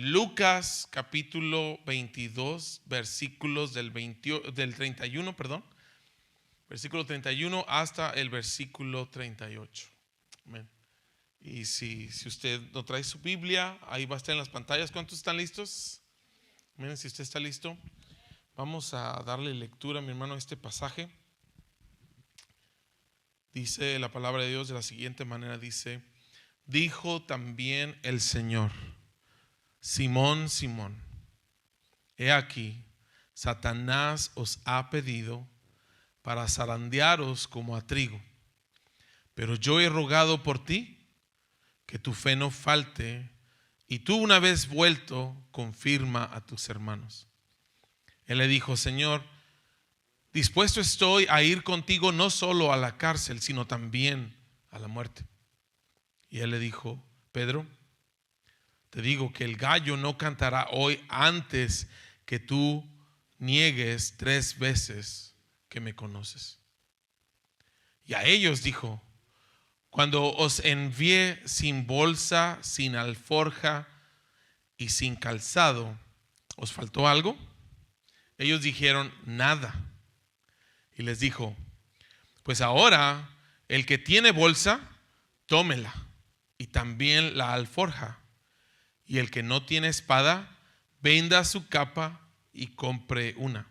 Lucas capítulo 22, versículos del 31, versículo 31 hasta el versículo 38. Amén. Y si usted no trae su Biblia, ahí va a estar en las pantallas. ¿Cuántos están listos? Miren, si usted está listo, vamos a darle lectura, mi hermano, a este pasaje. Dice la palabra de Dios de la siguiente manera, dice: dijo también el Señor: Simón, Simón, he aquí, Satanás os ha pedido para zarandearos como a trigo, pero yo he rogado por ti que tu fe no falte, y tú, una vez vuelto, confirma a tus hermanos. Él le dijo: Señor, dispuesto estoy a ir contigo no solo a la cárcel, sino también a la muerte. Y él le dijo: Pedro, te digo que el gallo no cantará hoy antes que tú niegues 3 veces que me conoces. Y a ellos dijo: cuando os envié sin bolsa, sin alforja y sin calzado, ¿os faltó algo? Ellos dijeron: nada. Y les dijo: pues ahora el que tiene bolsa, tómela, y también la alforja. Y el que no tiene espada, venda su capa y compre una.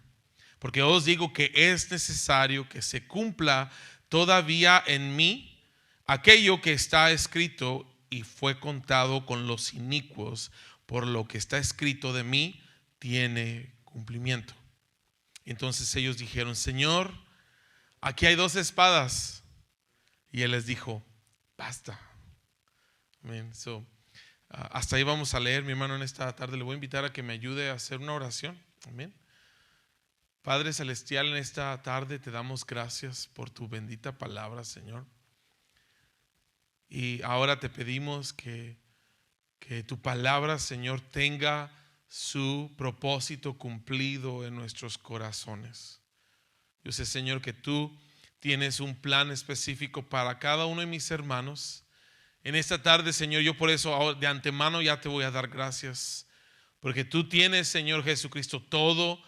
Porque os digo que es necesario que se cumpla todavía en mí aquello que está escrito y fue contado con los inicuos, por lo que está escrito de mí tiene cumplimiento. Entonces ellos dijeron: Señor, aquí hay 2 espadas. Y él les dijo: basta. Amén. Hasta ahí vamos a leer, mi hermano. En esta tarde le voy a invitar a que me ayude a hacer una oración. Amén. Padre celestial, en esta tarde te damos gracias por tu bendita palabra, Señor. Y ahora te pedimos que tu palabra, Señor, tenga su propósito cumplido en nuestros corazones. Yo sé, Señor, que tú tienes un plan específico para cada uno de mis hermanos. En esta tarde, Señor, yo por eso de antemano ya te voy a dar gracias, porque tú tienes, Señor Jesucristo, todo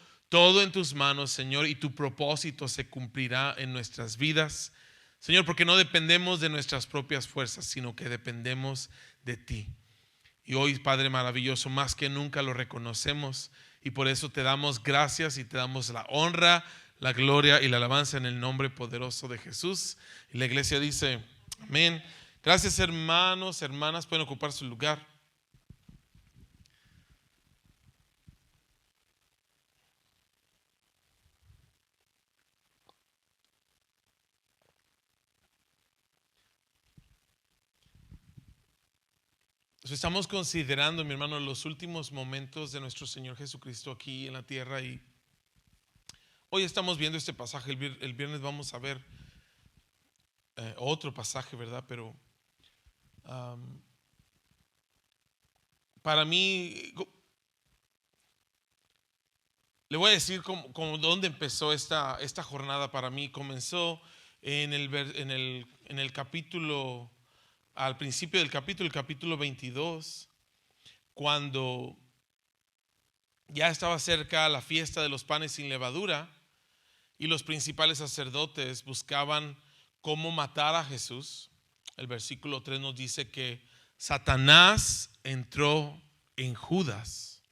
en tus manos, Señor, y tu propósito se cumplirá en nuestras vidas, Señor, porque no dependemos de nuestras propias fuerzas, sino que dependemos de ti. Y hoy, Padre maravilloso, más que nunca lo reconocemos, y por eso te damos gracias y te damos la honra, la gloria y la alabanza en el nombre poderoso de Jesús. Y la iglesia dice: amén. Gracias, hermanos, hermanas, pueden ocupar su lugar. Estamos considerando, mi hermano, los últimos momentos de nuestro Señor Jesucristo aquí en la tierra, y hoy estamos viendo este pasaje. El viernes vamos a ver otro pasaje, ¿verdad? Pero para mí, le voy a decir cómo dónde empezó esta jornada. Para mí comenzó en el capítulo, al principio del capítulo, el capítulo 22, cuando ya estaba cerca la fiesta de los panes sin levadura, y los principales sacerdotes buscaban cómo matar a Jesús. El versículo 3 nos dice que Satanás entró en Judas,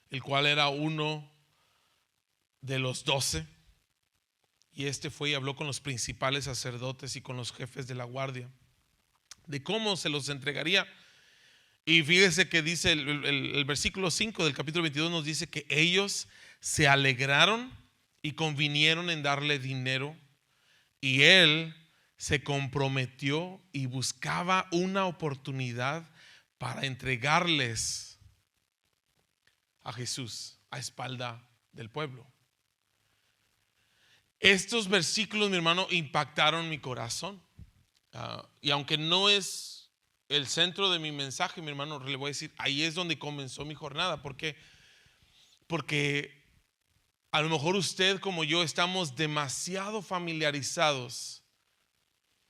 el cual era uno de los 12, y este fue y habló con los principales sacerdotes y con los jefes de la guardia de cómo se los entregaría. Y fíjese que dice el versículo 5 del capítulo 22, nos dice que ellos se alegraron y convinieron en darle dinero, y él se comprometió y buscaba una oportunidad para entregarles a Jesús a espalda del pueblo. Estos versículos, mi hermano, impactaron mi corazón. Y aunque no es el centro de mi mensaje, mi hermano, le voy a decir, ahí es donde comenzó mi jornada. ¿Por qué? Porque a lo mejor usted, como yo, estamos demasiado familiarizados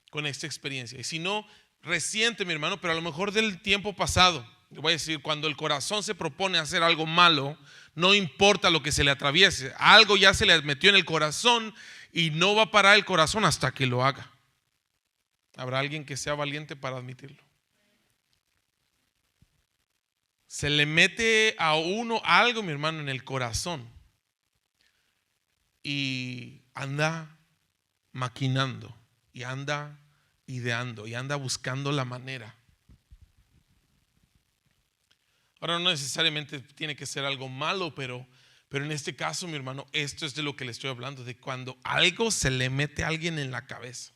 con esta experiencia. Y si no reciente, mi hermano, pero a lo mejor del tiempo pasado, Le voy a decir, cuando el corazón se propone hacer algo malo, no importa lo que se le atraviese, algo ya se le metió en el corazón y no va a parar el corazón hasta que lo haga. Habrá alguien que sea valiente para admitirlo. Se le mete a uno algo, mi hermano, en el corazón y anda maquinando y anda ideando y anda buscando la manera. Ahora, no necesariamente tiene que ser algo malo, pero en este caso, mi hermano, esto es de lo que le estoy hablando, de cuando algo se le mete a alguien en la cabeza.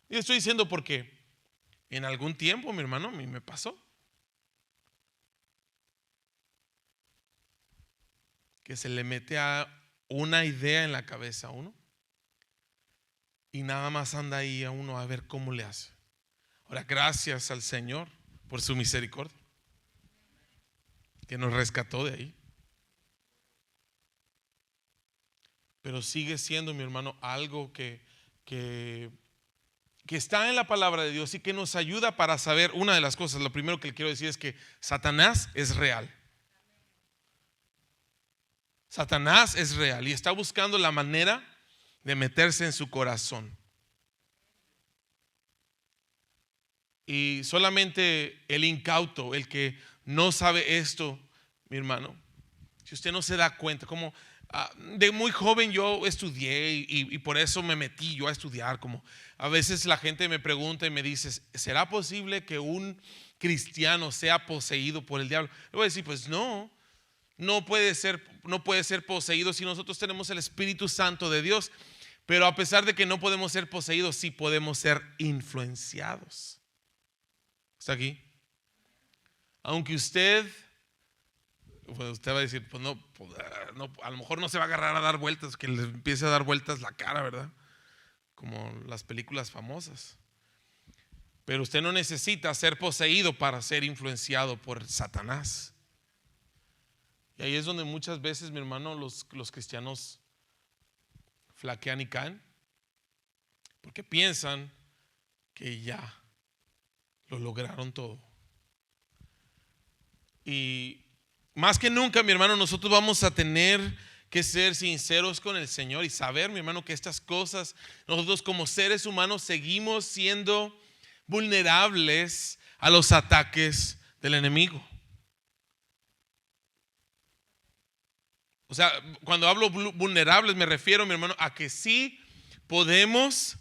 Y estoy diciendo porque en algún tiempo, mi hermano, a mí me pasó que se le mete a una idea en la cabeza a uno y nada más anda ahí a uno a ver cómo le hace. Ahora, gracias al Señor por su misericordia, que nos rescató de ahí. Pero sigue siendo, mi hermano, algo que está en la palabra de Dios y que nos ayuda para saber una de las cosas. Lo primero que le quiero decir es que Satanás es real. Satanás es real y está buscando la manera de meterse en su corazón. Y solamente el incauto, el que no sabe esto, mi hermano, si usted no se da cuenta, como de muy joven yo estudié y por eso me metí yo a estudiar. Como a veces la gente me pregunta y me dice, ¿será posible que un cristiano sea poseído por el diablo? Le voy a decir, pues no puede ser poseído si nosotros tenemos el Espíritu Santo de Dios. Pero a pesar de que no podemos ser poseídos, sí podemos ser influenciados. ¿Está aquí? Aunque usted va a decir, pues no, a lo mejor no se va a agarrar a dar vueltas, que le empiece a dar vueltas la cara, ¿verdad? Como las películas famosas. Pero usted no necesita ser poseído para ser influenciado por Satanás. Y ahí es donde muchas veces, mi hermano, los cristianos flaquean y caen, porque piensan que ya lo lograron todo. Y más que nunca, mi hermano, nosotros vamos a tener que ser sinceros con el Señor y saber, mi hermano, que estas cosas, nosotros como seres humanos seguimos siendo vulnerables a los ataques del enemigo. O sea, cuando hablo vulnerables me refiero, mi hermano, a que sí podemos,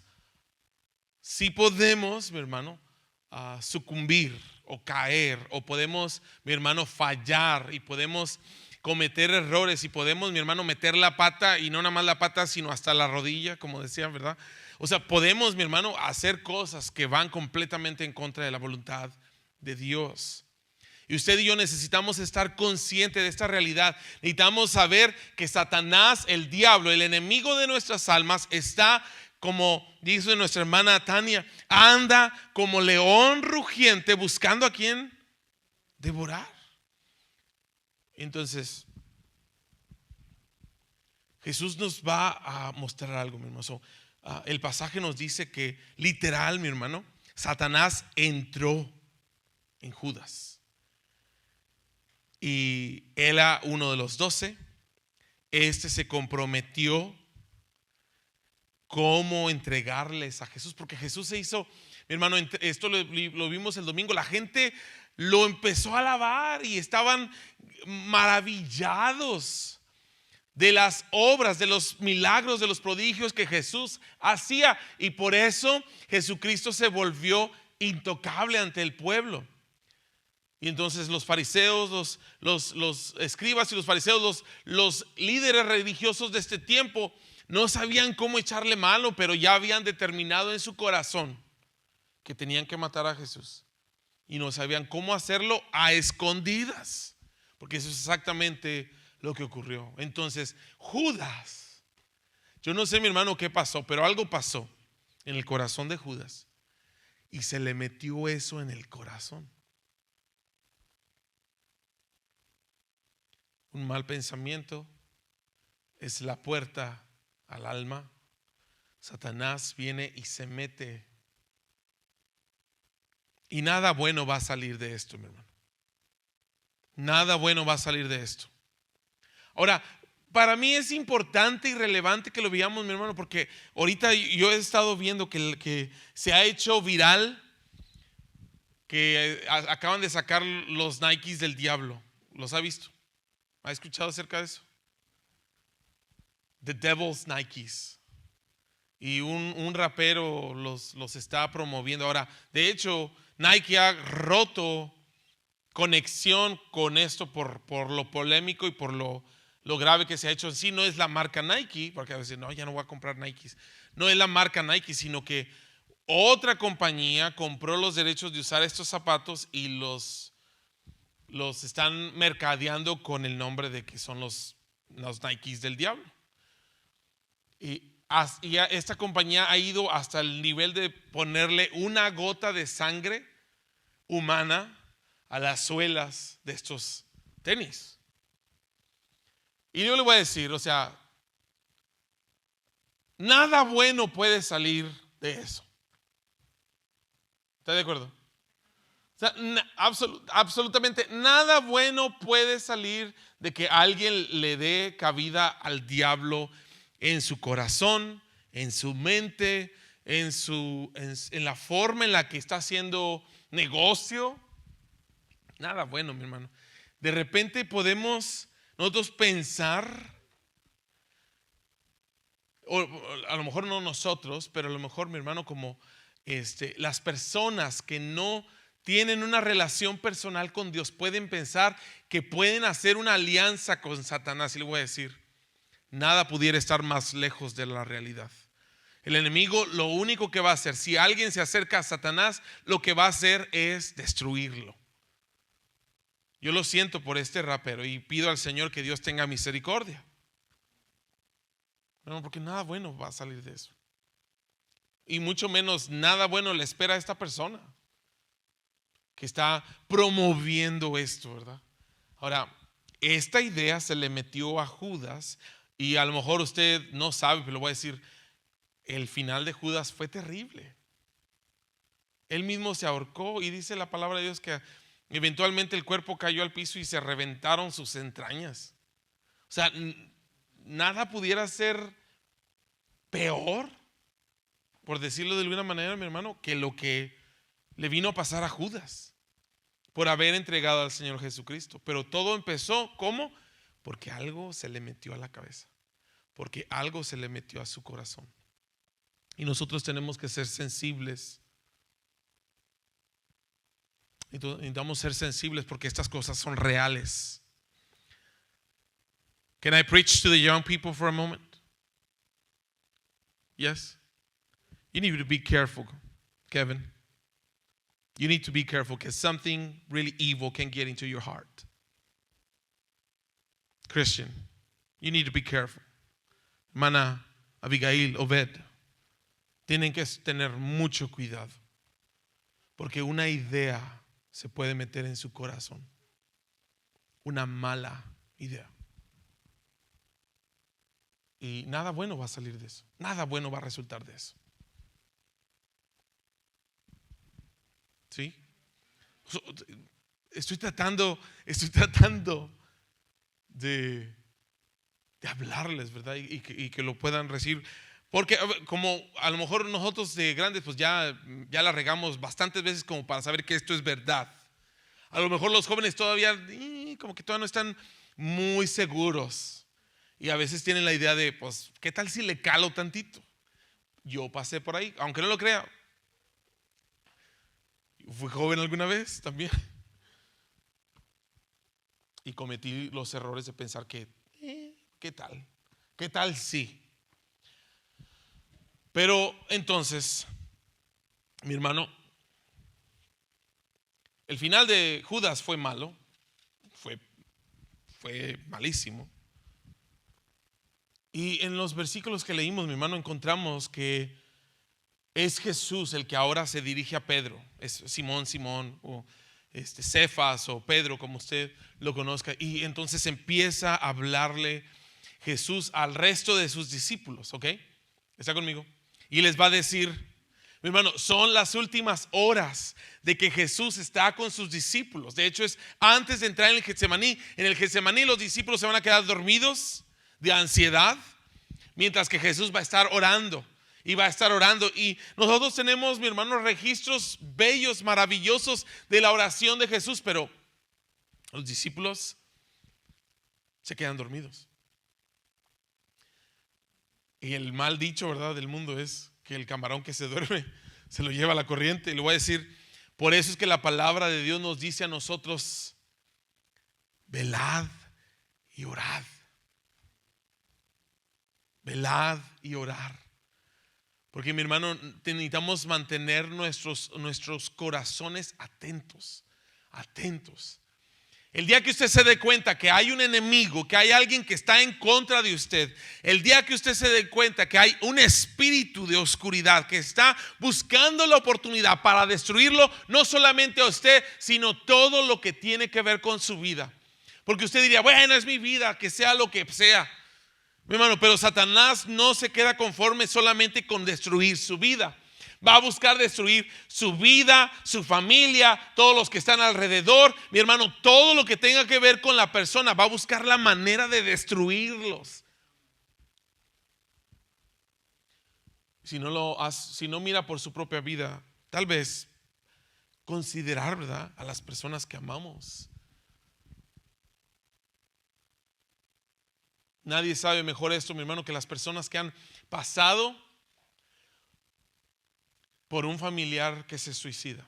mi hermano, sucumbir o caer, o podemos, mi hermano, fallar y podemos cometer errores y podemos, mi hermano, meter la pata, y no nada más la pata sino hasta la rodilla, como decían, ¿verdad? O sea, podemos, mi hermano, hacer cosas que van completamente en contra de la voluntad de Dios. Y usted y yo necesitamos estar conscientes de esta realidad. Necesitamos saber que Satanás, el diablo, el enemigo de nuestras almas, está, como dice nuestra hermana Tania, anda como león rugiente buscando a quién devorar. Entonces, Jesús nos va a mostrar algo, mi hermano. El pasaje nos dice que literal, mi hermano, Satanás entró en Judas. Y él era uno de los 12. Este se comprometió cómo entregarles a Jesús, porque Jesús se hizo, mi hermano, esto lo vimos el domingo. La gente lo empezó a alabar y estaban maravillados de las obras, de los milagros, de los prodigios que Jesús hacía. Y por eso Jesucristo se volvió intocable ante el pueblo. Y entonces los fariseos, los escribas y los fariseos, los líderes religiosos de este tiempo, no sabían cómo echarle mano, pero ya habían determinado en su corazón que tenían que matar a Jesús. Y no sabían cómo hacerlo a escondidas, porque eso es exactamente lo que ocurrió. Entonces Judas, yo no sé, mi hermano, qué pasó, pero algo pasó en el corazón de Judas y se le metió eso en el corazón. Un mal pensamiento es la puerta al alma. Satanás viene y se mete Y nada bueno va a salir de esto, mi hermano. Nada bueno va a salir de esto. Ahora, para mí es importante y relevante que lo veamos, mi hermano, porque ahorita yo he estado viendo que se ha hecho viral, que acaban de sacar los Nikes del diablo. ¿Los ha visto? ¿Ha escuchado acerca de eso? The Devil's Nikes. Y un rapero los está promoviendo. Ahora, de hecho, Nike ha roto conexión con esto por lo polémico y por lo grave que se ha hecho. En sí no es la marca Nike, porque a veces no, ya no voy a comprar Nikes. No es la marca Nike, sino que otra compañía compró los derechos de usar estos zapatos y los están mercadeando con el nombre de que son los Nikes del diablo. Y esta compañía ha ido hasta el nivel de ponerle una gota de sangre humana a las suelas de estos tenis. Y yo le voy a decir, o sea, nada bueno puede salir de eso. ¿Está de acuerdo? O sea, absolutamente nada bueno puede salir de que alguien le dé cabida al diablo en su corazón, en su mente, en la forma en la que está haciendo negocio. Nada bueno, mi hermano. De repente podemos nosotros pensar, o a lo mejor no nosotros, pero a lo mejor, mi hermano, como las personas que no tienen una relación personal con Dios pueden pensar que pueden hacer una alianza con Satanás. Y le voy a decir, nada pudiera estar más lejos de la realidad. El enemigo lo único que va a hacer, si alguien se acerca a Satanás, lo que va a hacer es destruirlo. Yo lo siento por este rapero y pido al Señor que Dios tenga misericordia. No, porque nada bueno va a salir de eso. Y mucho menos nada bueno le espera a esta persona que está promoviendo esto, ¿verdad? Ahora, esta idea se le metió a Judas y a lo mejor usted no sabe, pero lo voy a decir, el final de Judas fue terrible. Él mismo se ahorcó y dice la palabra de Dios que eventualmente el cuerpo cayó al piso y se reventaron sus entrañas. O sea, nada pudiera ser peor, por decirlo de alguna manera, mi hermano, que lo que le vino a pasar a Judas por haber entregado al Señor Jesucristo. Pero todo empezó, ¿cómo? Porque algo se le metió a la cabeza, porque algo se le metió a su corazón. Y nosotros tenemos que ser sensibles. Necesitamos ser sensibles porque estas cosas son reales. Can I preach to the young people for a moment? Yes. You need to be careful, Kevin. You need to be careful because something really evil can get into your heart. Christian, you need to be careful. Hermana Abigail, Obed, tienen que tener mucho cuidado porque una idea se puede meter en su corazón. Una mala idea. Y nada bueno va a salir de eso. Nada bueno va a resultar de eso. ¿Sí? Estoy tratando de hablarles, ¿verdad? Y que lo puedan recibir. Porque como a lo mejor nosotros de grandes pues ya la regamos bastantes veces como para saber que esto es verdad. A lo mejor los jóvenes todavía como que todavía no están muy seguros. Y a veces tienen la idea de, pues, ¿qué tal si le calo tantito? Yo pasé por ahí, aunque no lo crea. Fui joven alguna vez también. Y cometí los errores de pensar que, ¿qué tal? ¿Qué tal si? Pero entonces, mi hermano, el final de Judas fue malo. Fue malísimo. Y en los versículos que leímos, mi hermano, encontramos que es Jesús el que ahora se dirige a Pedro. Es Simón, o Cefas o Pedro, como usted lo conozca. Y entonces empieza a hablarle Jesús al resto de sus discípulos, ¿ok? ¿Está conmigo? Y les va a decir, Mi hermano, son las últimas horas de que Jesús está con sus discípulos. De hecho, es antes de entrar en el Getsemaní. En el Getsemaní los discípulos se van a quedar dormidos de ansiedad, mientras que Jesús va a estar orando. Y va a estar orando. Y nosotros tenemos, mi hermano, registros bellos, maravillosos de la oración de Jesús. Pero los discípulos se quedan dormidos. Y el mal dicho, ¿verdad?, del mundo es que el camarón que se duerme se lo lleva a la corriente. Y le voy a decir, por eso es que la palabra de Dios nos dice a nosotros: velad y orad. Velad y orar. Porque, mi hermano, necesitamos mantener nuestros corazones atentos. El día que usted se dé cuenta que hay un enemigo, que hay alguien que está en contra de usted, el día que usted se dé cuenta que hay un espíritu de oscuridad que está buscando la oportunidad para destruirlo, no solamente a usted, sino todo lo que tiene que ver con su vida. Porque usted diría, bueno, es mi vida, que sea lo que sea. Mi hermano, pero Satanás no se queda conforme solamente con destruir su vida. Va a buscar destruir su vida, su familia, todos los que están alrededor. Mi hermano, todo lo que tenga que ver con la persona, va a buscar la manera de destruirlos. Si no mira por su propia vida, tal vez considerar, ¿verdad?, a las personas que amamos. Nadie sabe mejor esto, mi hermano, que las personas que han pasado por un familiar que se suicida.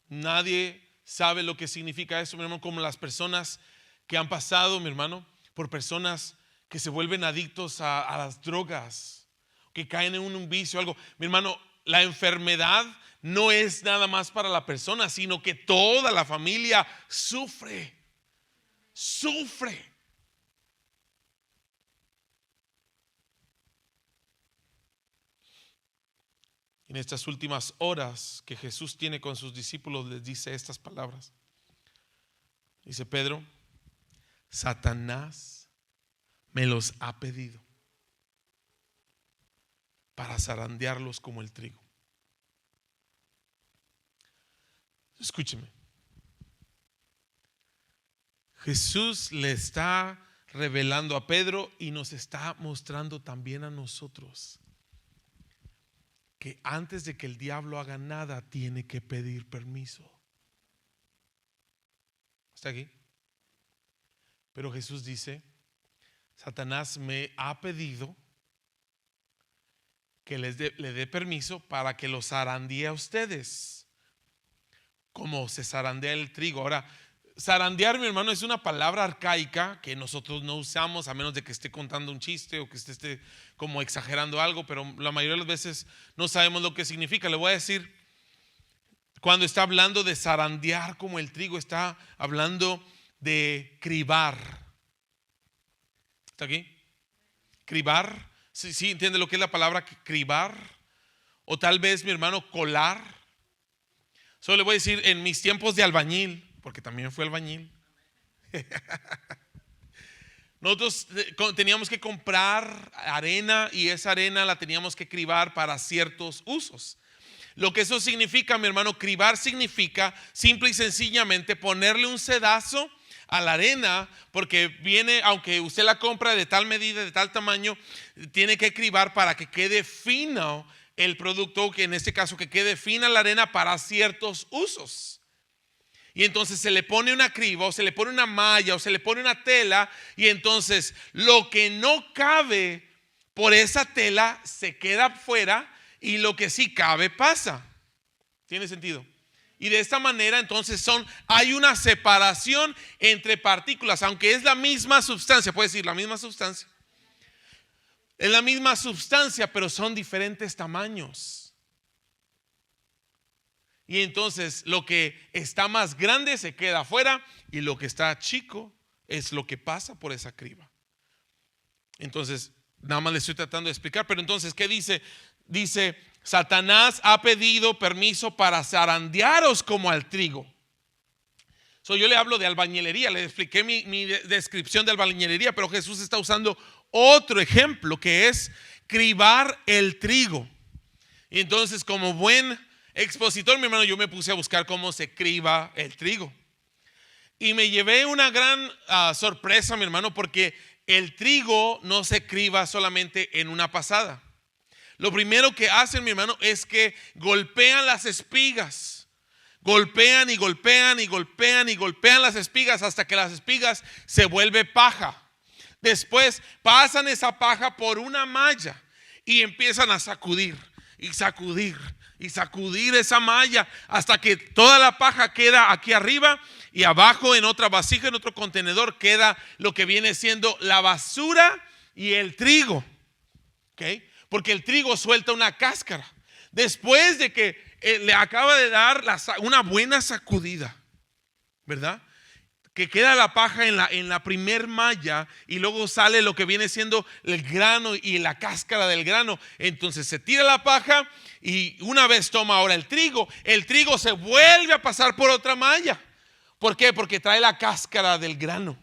Nadie sabe lo que significa eso, mi hermano, como las personas que han pasado, mi hermano, por personas que se vuelven adictos a las drogas, que caen en un vicio o algo. Mi hermano, la enfermedad no es nada más para la persona, sino que toda la familia sufre. En estas últimas horas que Jesús tiene con sus discípulos, les dice estas palabras. Dice Pedro: Satanás me los ha pedido para zarandearlos como el trigo. Escúcheme. Jesús le está revelando a Pedro y nos está mostrando también a nosotros que antes de que el diablo haga nada, tiene que pedir permiso. ¿Está aquí? Pero Jesús dice: Satanás me ha pedido que le dé permiso para que los zarandee a ustedes, como se zarandea el trigo. Ahora, zarandear, mi hermano, es una palabra arcaica que nosotros no usamos a menos de que esté contando un chiste o que esté como exagerando algo, pero la mayoría de las veces no sabemos lo que significa. Le voy a decir, cuando está hablando de zarandear como el trigo, está hablando de cribar. ¿Está aquí? Cribar. Sí, entiende lo que es la palabra cribar. O tal vez, mi hermano, colar. Solo le voy a decir, en mis tiempos de albañil, porque también fui albañil, nosotros teníamos que comprar arena y esa arena la teníamos que cribar para ciertos usos. Lo que eso significa, mi hermano, cribar significa simple y sencillamente ponerle un sedazo a la arena, porque viene, aunque usted la compra de tal medida, de tal tamaño, tiene que cribar para que quede fino el producto, que en este caso que quede fina la arena para ciertos usos. Y entonces se le pone una criba o se le pone una malla o se le pone una tela, y entonces lo que no cabe por esa tela se queda fuera y lo que sí cabe pasa. ¿Tiene sentido? Y de esta manera entonces hay una separación entre partículas, aunque es la misma sustancia. Puede decir la misma sustancia. Es la misma sustancia, pero son diferentes tamaños. Y entonces lo que está más grande se queda afuera y lo que está chico es lo que pasa por esa criba. Entonces, nada más le estoy tratando de explicar. Pero entonces, ¿qué dice? Dice: Satanás ha pedido permiso para zarandearos como al trigo. Yo le hablo de albañilería, le expliqué mi descripción de albañilería, pero Jesús está usando otro ejemplo que es cribar el trigo. Y entonces, como buen expositor, mi hermano, yo me puse a buscar cómo se criba el trigo. Y me llevé una gran sorpresa, mi hermano, porque el trigo no se criba solamente en una pasada. Lo primero que hacen, mi hermano, es que golpean las espigas. Golpean y golpean y golpean y golpean las espigas hasta que las espigas se vuelve paja. Después pasan esa paja por una malla y empiezan a sacudir y sacudir y sacudir esa malla hasta que toda la paja queda aquí arriba y abajo en otra vasija, en otro contenedor, queda lo que viene siendo la basura y el trigo. ¿Okay? Porque el trigo suelta una cáscara. Después de que le acaba de dar una buena sacudida, ¿verdad? Que queda la paja en la primer malla y luego sale lo que viene siendo el grano y la cáscara del grano. Entonces se tira la paja y una vez toma ahora el trigo se vuelve a pasar por otra malla. ¿Por qué? Porque trae la cáscara del grano.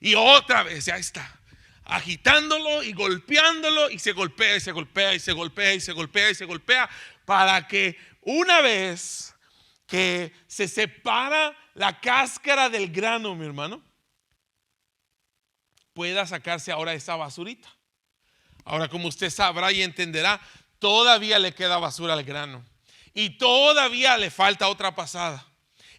Y otra vez, ya está, agitándolo y golpeándolo y se golpea y se golpea y se golpea y se golpea y se golpea para que una vez que se separa la cáscara del grano, mi hermano, pueda sacarse ahora esa basurita. Ahora, como usted sabrá y entenderá, todavía le queda basura al grano y todavía le falta otra pasada.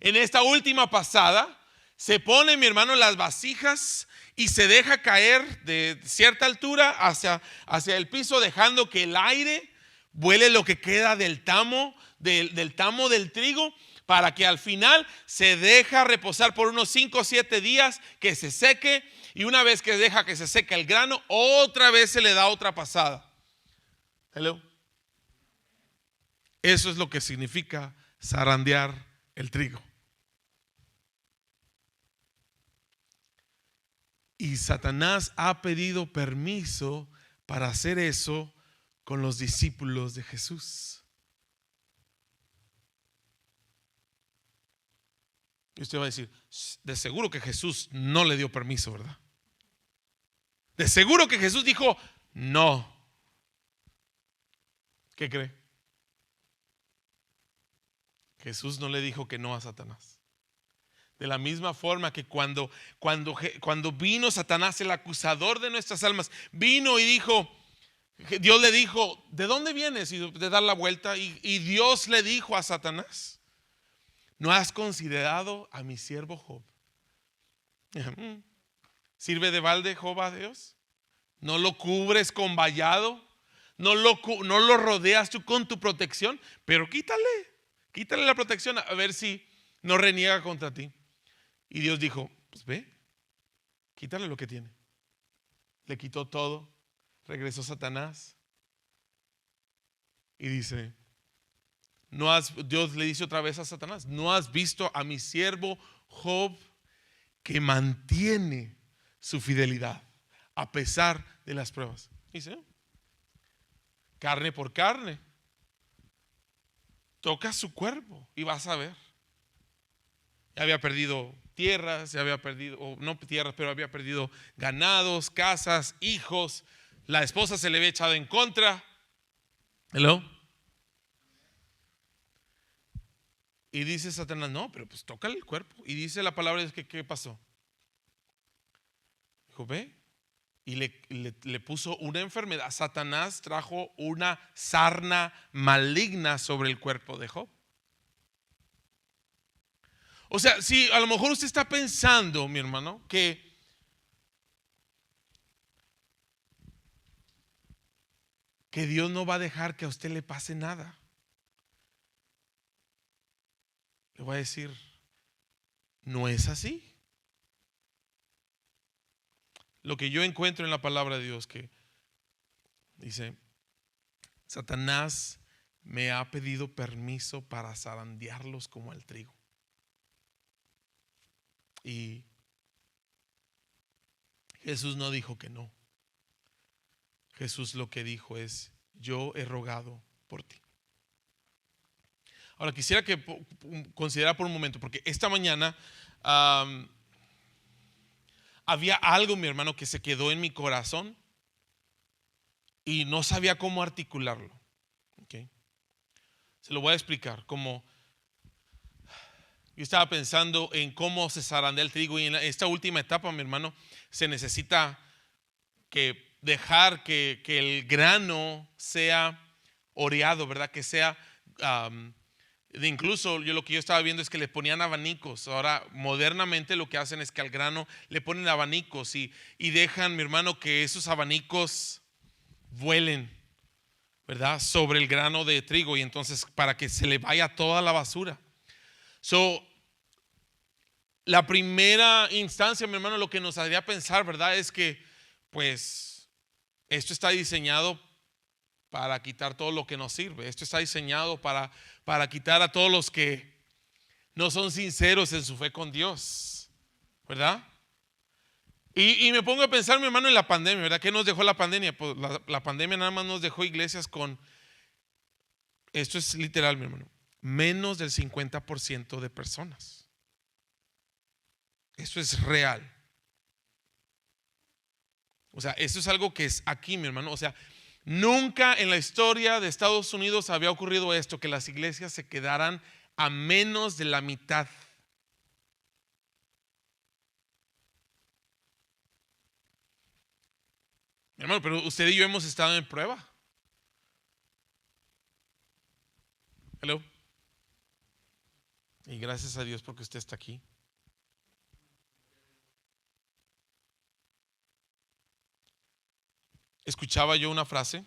En esta última pasada se pone, mi hermano, las vasijas y se deja caer de cierta altura hacia el piso, dejando que el aire vuele lo que queda del tamo del trigo, para que al final se deja reposar por unos 5 o 7 días, que se seque, y una vez que deja que se seque el grano, otra vez se le da otra pasada. Hello. Eso es lo que significa zarandear el trigo. Y Satanás ha pedido permiso para hacer eso con los discípulos de Jesús. Y usted va a decir, de seguro que Jesús no le dio permiso, ¿verdad? De seguro que Jesús dijo, no. ¿Qué cree? Jesús no le dijo que no a Satanás. De la misma forma que cuando vino Satanás, el acusador de nuestras almas, vino y dijo, Dios le dijo, ¿de dónde vienes? Y de dar la vuelta, y Dios le dijo a Satanás, ¿no has considerado a mi siervo Job? ¿Sirve de balde Job a Dios? ¿No lo cubres con vallado? ¿No lo rodeas tú con tu protección? Pero quítale la protección, a ver si no reniega contra ti. Y Dios dijo, pues ve, quítale lo que tiene. Le quitó todo. Regresó Satanás y dice, Dios le dice otra vez a Satanás, ¿no has visto a mi siervo Job, que mantiene su fidelidad a pesar de las pruebas? Dice, carne por carne, toca su cuerpo y vas a ver. Ya había perdido tierras, ya había perdido, o no tierras, pero había perdido ganados, casas, hijos. La esposa se le había echado en contra. Hello. Y dice Satanás, no, pero pues tócale el cuerpo. Y dice la palabra de ¿qué pasó? Dijo, ve. Y le puso una enfermedad. Satanás trajo una sarna maligna sobre el cuerpo de Job. O sea, si a lo mejor usted está pensando, mi hermano, que Dios no va a dejar que a usted le pase nada, le voy a decir, no es así. Lo que yo encuentro en la palabra de Dios, que dice, Satanás me ha pedido permiso para zarandearlos como al trigo. Y Jesús no dijo que no. Jesús lo que dijo es, yo he rogado por ti. Ahora quisiera que considerara por un momento, porque esta mañana había algo, mi hermano, que se quedó en mi corazón y no sabía cómo articularlo. ¿Okay? Se lo voy a explicar. Como yo estaba pensando en cómo se zarandea el trigo y en esta última etapa, mi hermano, se necesita que dejar que el grano sea oreado, ¿verdad? Que sea, incluso lo que yo estaba viendo es que le ponían abanicos. Ahora, modernamente lo que hacen es que al grano le ponen abanicos y dejan, mi hermano, que esos abanicos vuelen, ¿verdad? Sobre el grano de trigo y entonces para que se le vaya toda la basura. So, la primera instancia, mi hermano, lo que nos haría pensar, ¿verdad? Es que, pues, esto está diseñado para quitar todo lo que nos sirve. Esto está diseñado para quitar a todos los que no son sinceros en su fe con Dios, ¿verdad? Y me pongo a pensar, mi hermano, en la pandemia, ¿verdad? ¿Qué nos dejó la pandemia? Pues la pandemia nada más nos dejó iglesias con, esto es literal, mi hermano, menos del 50% de personas. Eso es real. O sea, eso es algo que es aquí, mi hermano. O sea, nunca en la historia de Estados Unidos había ocurrido esto, que las iglesias se quedaran a menos de la mitad. Mi hermano, pero usted y yo hemos estado en prueba. Hello. Y gracias a Dios porque usted está aquí. Escuchaba yo una frase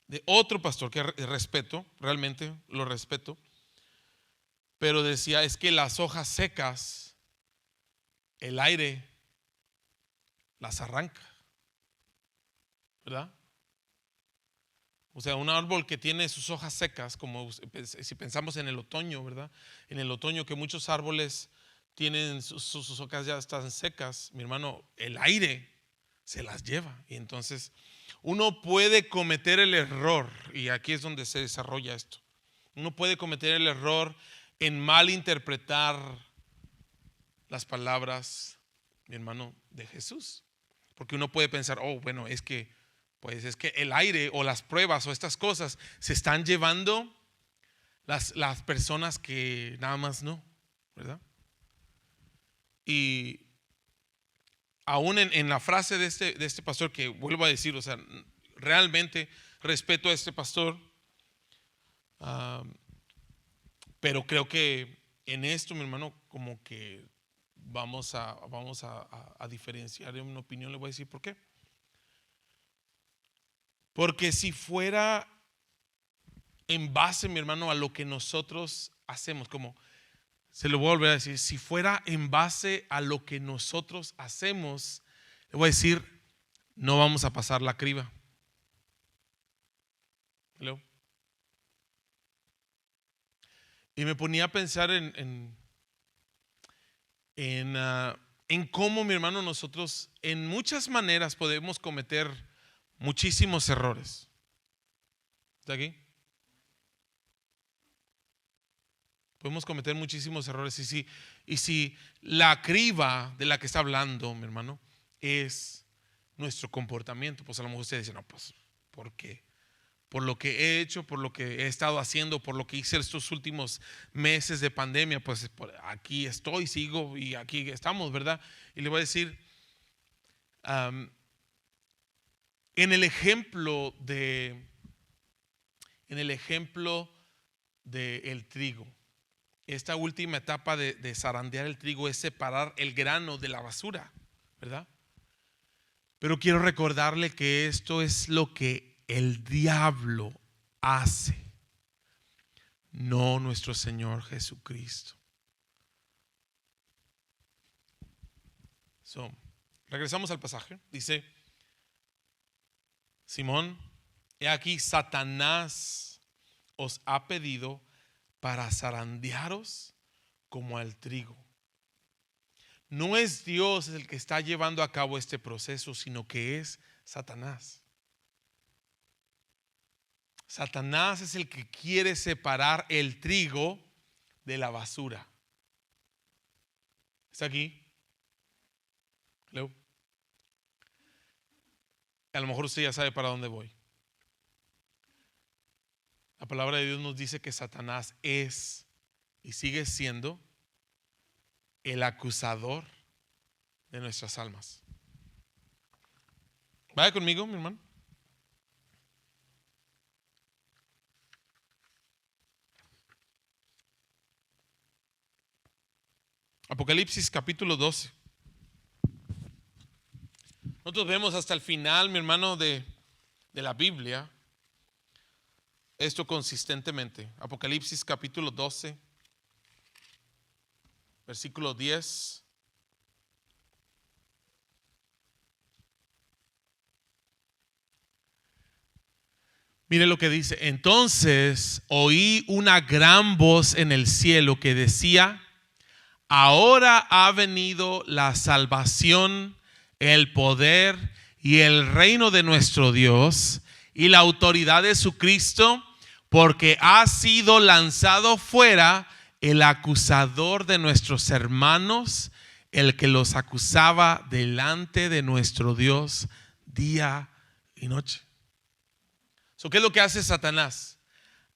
de otro pastor que respeto, realmente lo respeto, pero decía, es que las hojas secas, el aire las arranca, ¿verdad? O sea, un árbol que tiene sus hojas secas, como si pensamos en el otoño, ¿verdad? En el otoño que muchos árboles tienen sus hojas ya están secas, mi hermano, el aire se las lleva. Y entonces uno puede cometer el error, y aquí es donde se desarrolla esto. Uno puede cometer el error en malinterpretar las palabras, mi hermano, de Jesús. Porque uno puede pensar, oh, bueno, es que, pues es que el aire o las pruebas o estas cosas se están llevando las personas que nada más no, ¿verdad? Y aún en la frase de este pastor, que vuelvo a decir, o sea, realmente respeto a este pastor, pero creo que en esto, mi hermano, como que vamos a diferenciar en una opinión. Le voy a decir por qué. Porque si fuera en base, mi hermano, a lo que nosotros hacemos, como se lo voy a volver a decir, si fuera en base a lo que nosotros hacemos, le voy a decir, no vamos a pasar la criba. ¿Hello? Y me ponía a pensar en cómo, mi hermano, nosotros en muchas maneras podemos cometer muchísimos errores. ¿Está aquí? Podemos cometer muchísimos errores. Y si la criba de la que está hablando, mi hermano, es nuestro comportamiento, pues a lo mejor usted dice, no, pues, ¿por qué? Por lo que he hecho, por lo que he estado haciendo, por lo que hice estos últimos meses de pandemia, pues aquí estoy, sigo y aquí estamos, ¿verdad? Y le voy a decir, en el ejemplo del trigo, esta última etapa de zarandear el trigo es separar el grano de la basura, ¿verdad? Pero quiero recordarle que esto es lo que el diablo hace, no nuestro Señor Jesucristo. Regresamos al pasaje. Dice, Simón, he aquí Satanás os ha pedido para zarandearos como al trigo. No es Dios el que está llevando a cabo este proceso, sino que es Satanás. Satanás es el que quiere separar el trigo de la basura. ¿Está aquí? Hello. A lo mejor usted ya sabe para dónde voy. La palabra de Dios nos dice que Satanás es y sigue siendo el acusador de nuestras almas. Vaya conmigo, mi hermano. Apocalipsis capítulo 12. Nosotros vemos hasta el final, mi hermano, de la Biblia, esto consistentemente. Apocalipsis capítulo 12, versículo 10. Mire lo que dice. Entonces oí una gran voz en el cielo que decía: ahora ha venido la salvación, el poder y el reino de nuestro Dios y la autoridad de su Cristo, porque ha sido lanzado fuera el acusador de nuestros hermanos, el que los acusaba delante de nuestro Dios día y noche. ¿Qué es lo que hace Satanás?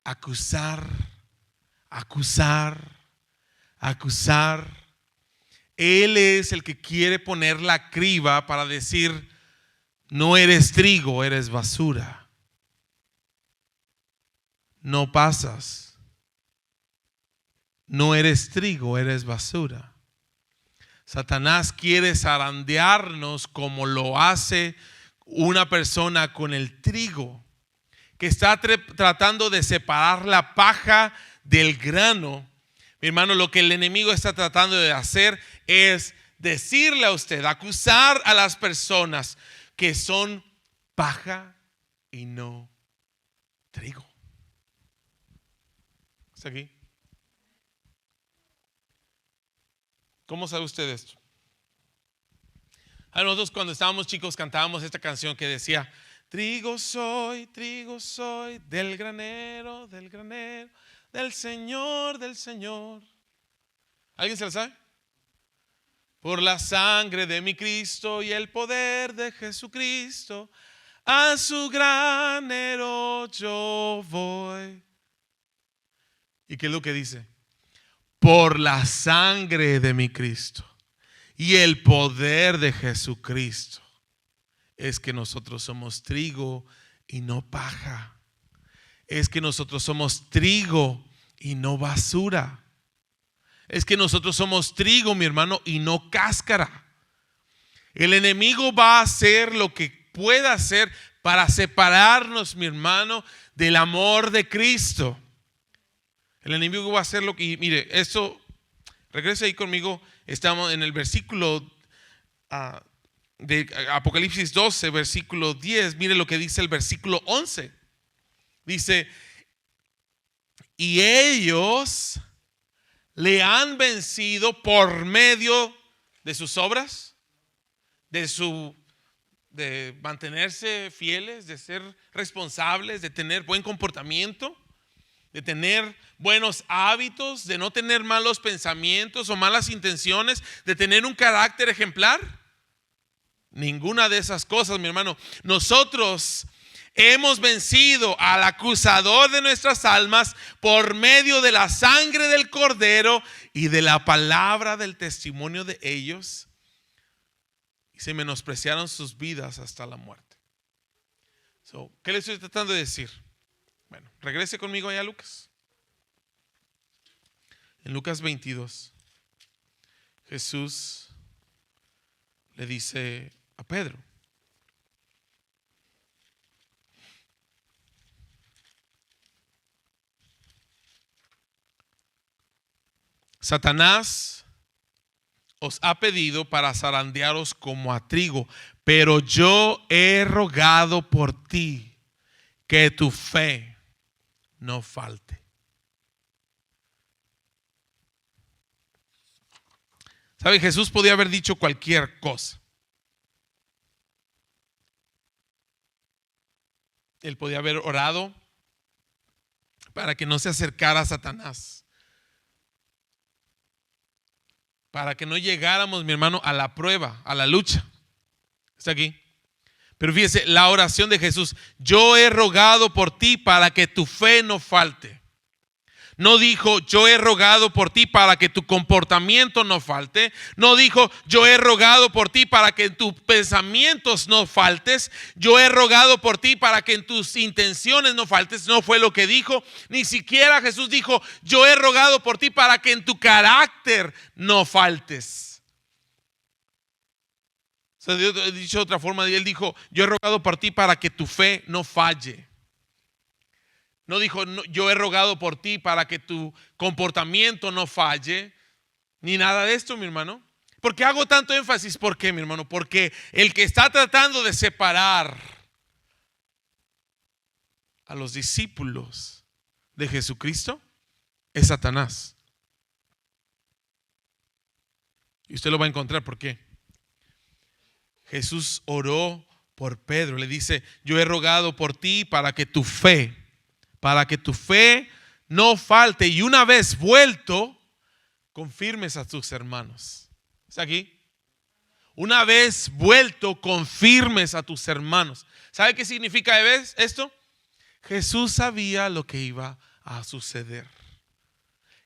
Acusar, acusar, acusar. Él es el que quiere poner la criba para decir: no eres trigo, eres basura. No pasas. No eres trigo, eres basura. Satanás quiere zarandearnos como lo hace una persona con el trigo, que está tratando de separar la paja del grano. Mi hermano, lo que el enemigo está tratando de hacer es decirle a usted, acusar a las personas que son paja y no trigo. ¿Está aquí? ¿Cómo sabe usted esto? Nosotros cuando estábamos chicos cantábamos esta canción que decía: trigo soy, del granero, del Señor, del Señor. ¿Alguien se la sabe? Por la sangre de mi Cristo y el poder de Jesucristo, a su granero yo voy. ¿Y qué es lo que dice? Por la sangre de mi Cristo y el poder de Jesucristo es que nosotros somos trigo y no paja. Es que nosotros somos trigo y no basura. Es que nosotros somos trigo, mi hermano, y no cáscara. El enemigo va a hacer lo que pueda hacer para separarnos, mi hermano, del amor de Cristo. El enemigo va a hacer lo que... Y mire, esto, regrese ahí conmigo. Estamos en el versículo de Apocalipsis 12, versículo 10. Mire lo que dice el versículo 11. Dice: y ellos le han vencido por medio de sus obras, de mantenerse fieles, de ser responsables, de tener buen comportamiento, de tener buenos hábitos, de no tener malos pensamientos o malas intenciones, de tener un carácter ejemplar. Ninguna de esas cosas, mi hermano. Nosotros hemos vencido al acusador de nuestras almas por medio de la sangre del Cordero y de la palabra del testimonio de ellos, y se menospreciaron sus vidas hasta la muerte. ¿Qué le estoy tratando de decir? Bueno, regrese conmigo allá a Lucas. En Lucas 22, Jesús le dice a Pedro: Satanás os ha pedido para zarandearos como a trigo, pero yo he rogado por ti que tu fe no falte. ¿Sabe? Jesús podía haber dicho cualquier cosa. Él podía haber orado para que no se acercara a Satanás, para que no llegáramos, mi hermano, a la prueba, a la lucha. ¿Está aquí? Pero fíjese, la oración de Jesús: yo he rogado por ti para que tu fe no falte. No dijo: yo he rogado por ti para que tu comportamiento no falte. No dijo: yo he rogado por ti para que en tus pensamientos no faltes. Yo he rogado por ti para que en tus intenciones no faltes. No fue lo que dijo. Ni siquiera Jesús dijo: yo he rogado por ti para que en tu carácter no faltes. O sea, dicho de otra forma, él dijo: yo he rogado por ti para que tu fe no falle. No dijo: no, yo he rogado por ti para que tu comportamiento no falle, ni nada de esto, mi hermano. ¿Por qué hago tanto énfasis? ¿Por qué, mi hermano? Porque el que está tratando de separar a los discípulos de Jesucristo es Satanás. Y usted lo va a encontrar. ¿Por qué? Jesús oró por Pedro. Le dice: yo he rogado por ti para que tu fe no falte, y una vez vuelto, confirmes a tus hermanos. ¿Está aquí? Una vez vuelto, confirmes a tus hermanos. ¿Sabe qué significa esto? Jesús sabía lo que iba a suceder.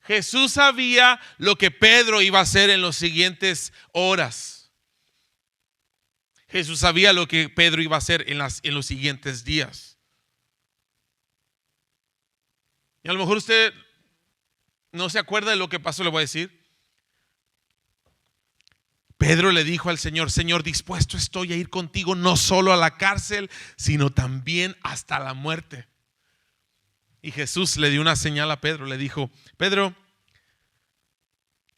Jesús sabía lo que Pedro iba a hacer en las siguientes horas. Jesús sabía lo que Pedro iba a hacer en los siguientes días. Y a lo mejor usted no se acuerda de lo que pasó. Le voy a decir: Pedro le dijo al Señor: Señor, dispuesto estoy a ir contigo no solo a la cárcel, sino también hasta la muerte. Y Jesús le dio una señal a Pedro. Le dijo: Pedro,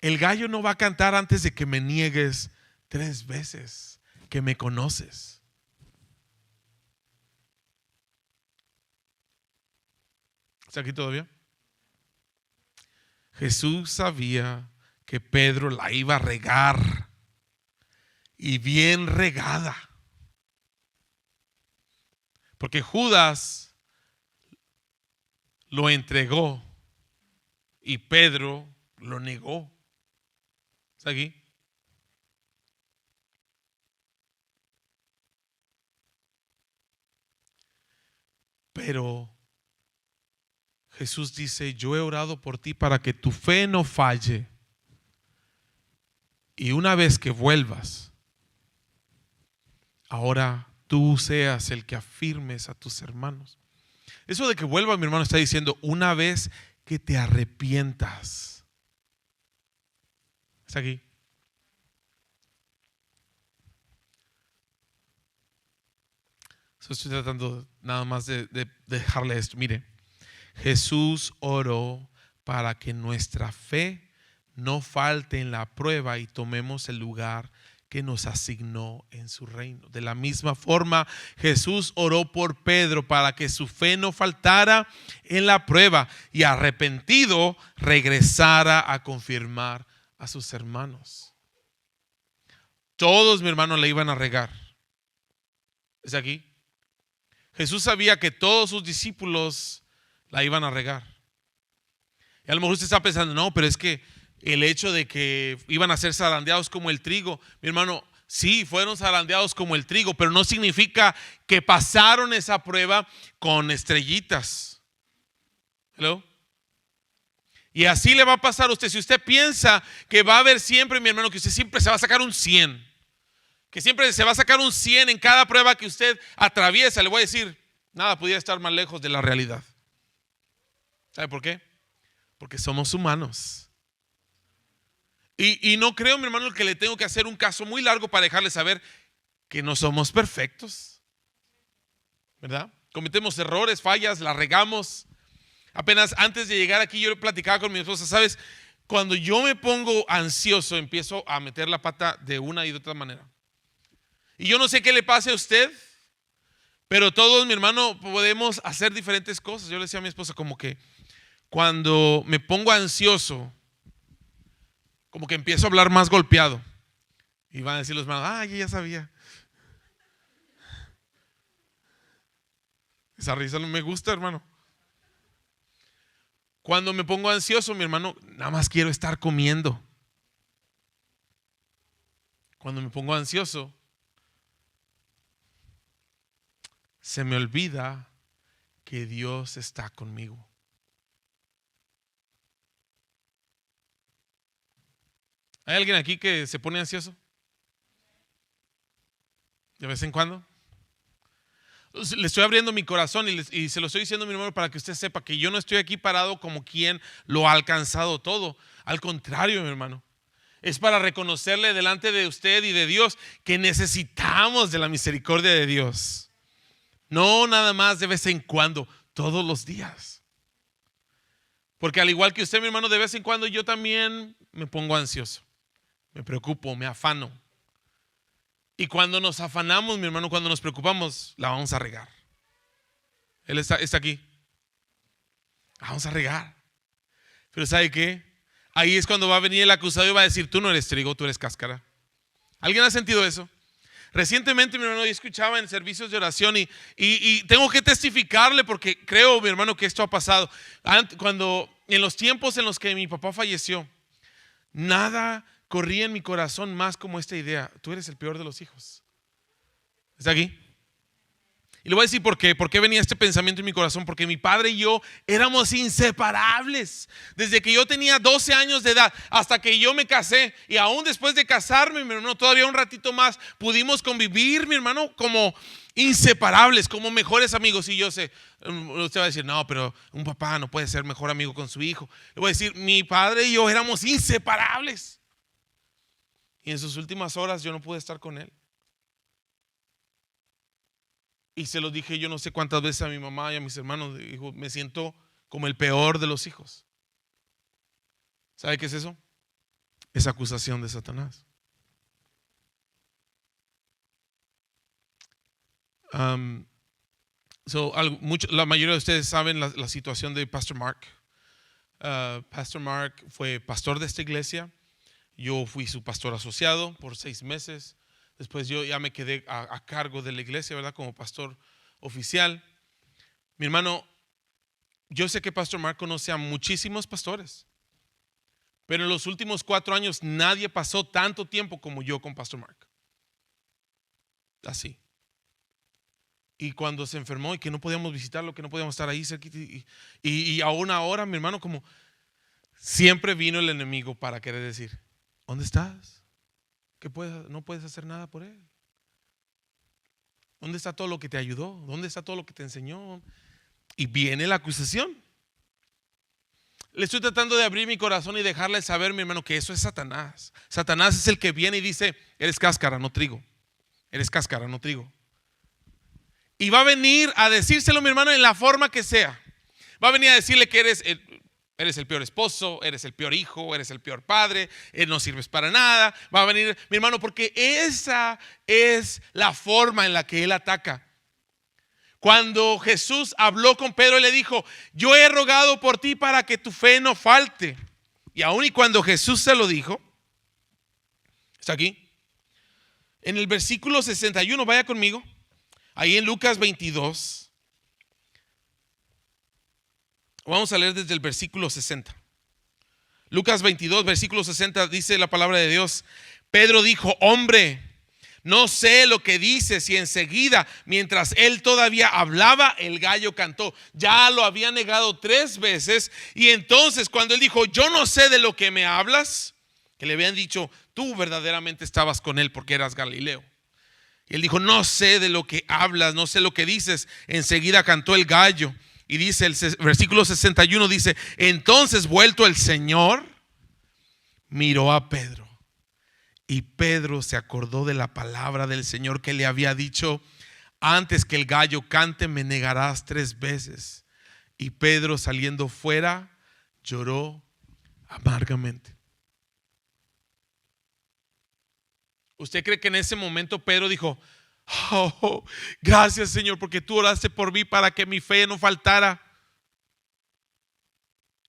el gallo no va a cantar antes de que me niegues 3 veces que me conoces. ¿Está aquí todavía? Jesús sabía que Pedro la iba a regar, y bien regada, porque Judas lo entregó y Pedro lo negó. ¿Está aquí? Pero Jesús dice: yo he orado por ti para que tu fe no falle, y una vez que vuelvas, ahora tú seas el que afirmes a tus hermanos. Eso de que vuelva, mi hermano, está diciendo una vez que te arrepientas. ¿Está aquí? Estoy tratando nada más de dejarle esto. Mire, Jesús oró para que nuestra fe no falte en la prueba y tomemos el lugar que nos asignó en su reino. De la misma forma, Jesús oró por Pedro para que su fe no faltara en la prueba, y arrepentido regresara a confirmar a sus hermanos. Todos, mi hermano, le iban a regar. ¿Es aquí? Jesús sabía que todos sus discípulos la iban a regar. Y a lo mejor usted está pensando: no, pero es que el hecho de que iban a ser zarandeados como el trigo, mi hermano, sí, fueron zarandeados como el trigo, pero no significa que pasaron esa prueba con estrellitas. ¿Hello? Y así le va a pasar a usted. Si usted piensa que va a haber siempre, mi hermano, que usted siempre se va a sacar un 100, que siempre se va a sacar un 100 en cada prueba que usted atraviesa, le voy a decir: nada pudiera estar más lejos de la realidad. ¿Sabe por qué? Porque somos humanos. Y no creo, mi hermano, que le tengo que hacer un caso muy largo para dejarle saber que no somos perfectos, ¿verdad? Cometemos errores, fallas, la regamos. Apenas antes de llegar aquí yo platicaba con mi esposa: ¿sabes? Cuando yo me pongo ansioso, empiezo a meter la pata de una y de otra manera. Y yo no sé qué le pase a usted, pero todos, mi hermano, podemos hacer diferentes cosas. Yo le decía a mi esposa como que cuando me pongo ansioso, como que empiezo a hablar más golpeado. Y van a decir los hermanos: yo ya sabía. Esa risa no me gusta, hermano. Cuando me pongo ansioso, mi hermano, nada más quiero estar comiendo. Cuando me pongo ansioso, se me olvida que Dios está conmigo. ¿Hay alguien aquí que se pone ansioso? De vez en cuando. Le estoy abriendo mi corazón y se lo estoy diciendo, mi hermano, para que usted sepa que yo no estoy aquí parado como quien lo ha alcanzado todo. Al contrario, mi hermano. Es para reconocerle delante de usted y de Dios que necesitamos de la misericordia de Dios. No nada más de vez en cuando, todos los días. Porque al igual que usted, mi hermano, de vez en cuando yo también me pongo ansioso. Me preocupo, me afano. Y cuando nos afanamos, mi hermano, cuando nos preocupamos, la vamos a regar. Él está aquí. La vamos a regar. Pero ¿sabe qué? Ahí es cuando va a venir el acusado y va a decir: tú no eres trigo, tú eres cáscara. ¿Alguien ha sentido eso? Recientemente, mi hermano, yo escuchaba en servicios de oración y tengo que testificarle porque creo, mi hermano, que esto ha pasado. Cuando en los tiempos en los que mi papá falleció, nada corría en mi corazón más como esta idea: tú eres el peor de los hijos. ¿Está aquí? Y le voy a decir por qué. ¿Por qué venía este pensamiento en mi corazón? Porque mi padre y yo éramos inseparables. Desde que yo tenía 12 años de edad hasta que yo me casé. Y aún después de casarme, mi hermano, todavía un ratito más pudimos convivir, mi hermano, como inseparables, como mejores amigos. Y yo sé, usted va a decir: no, pero un papá no puede ser mejor amigo con su hijo. Le voy a decir: mi padre y yo éramos inseparables. Y en sus últimas horas yo no pude estar con él. Y se lo dije yo no sé cuántas veces a mi mamá y a mis hermanos. Dijo: me siento como el peor de los hijos. ¿Sabe qué es eso? Es acusación de Satanás. La mayoría de ustedes saben la situación de Pastor Mark. Pastor Mark fue pastor de esta iglesia. Yo fui su pastor asociado por 6 meses. Después yo ya me quedé a cargo de la iglesia, ¿verdad? Como pastor oficial. Mi hermano, yo sé que Pastor Mark conoce a muchísimos pastores, pero en los últimos 4 años nadie pasó tanto tiempo como yo con Pastor Mark. Así. Y cuando se enfermó y que no podíamos visitarlo, que no podíamos estar ahí cerquita, y aún ahora, mi hermano, como siempre vino el enemigo para querer decir: ¿dónde estás? No puedes hacer nada por él. ¿Dónde está todo lo que te ayudó? ¿Dónde está todo lo que te enseñó? Y viene la acusación. Le estoy tratando de abrir mi corazón y dejarle saber, mi hermano, que eso es Satanás. Satanás es el que viene y dice: eres cáscara, no trigo. Eres cáscara, no trigo. Y va a venir a decírselo, mi hermano, en la forma que sea. Va a venir a decirle que eres el peor esposo, eres el peor hijo, eres el peor padre, no sirves para nada. Va a venir, mi hermano, porque esa es la forma en la que él ataca. Cuando Jesús habló con Pedro y le dijo: yo he rogado por ti para que tu fe no falte. Y aún y cuando Jesús se lo dijo, está aquí, en el versículo 61, vaya conmigo, ahí en Lucas 22. Vamos a leer desde el versículo 60. Lucas 22, versículo 60, dice la palabra de Dios: Pedro dijo: hombre, no sé lo que dices. Y enseguida, mientras él todavía hablaba, el gallo cantó. Ya lo había negado 3 veces. Y entonces cuando él dijo: yo no sé de lo que me hablas, que le habían dicho: tú verdaderamente estabas con él porque eras Galileo. Y él dijo: no sé de lo que hablas, no sé lo que dices. Enseguida cantó el gallo. Y dice el versículo 61, dice: entonces vuelto el Señor, miró a Pedro. Y Pedro se acordó de la palabra del Señor que le había dicho: antes que el gallo cante me negarás 3 veces. Y Pedro, saliendo fuera, lloró amargamente. ¿Usted cree que en ese momento Pedro dijo: oh, gracias, Señor, porque tú oraste por mí para que mi fe no faltara?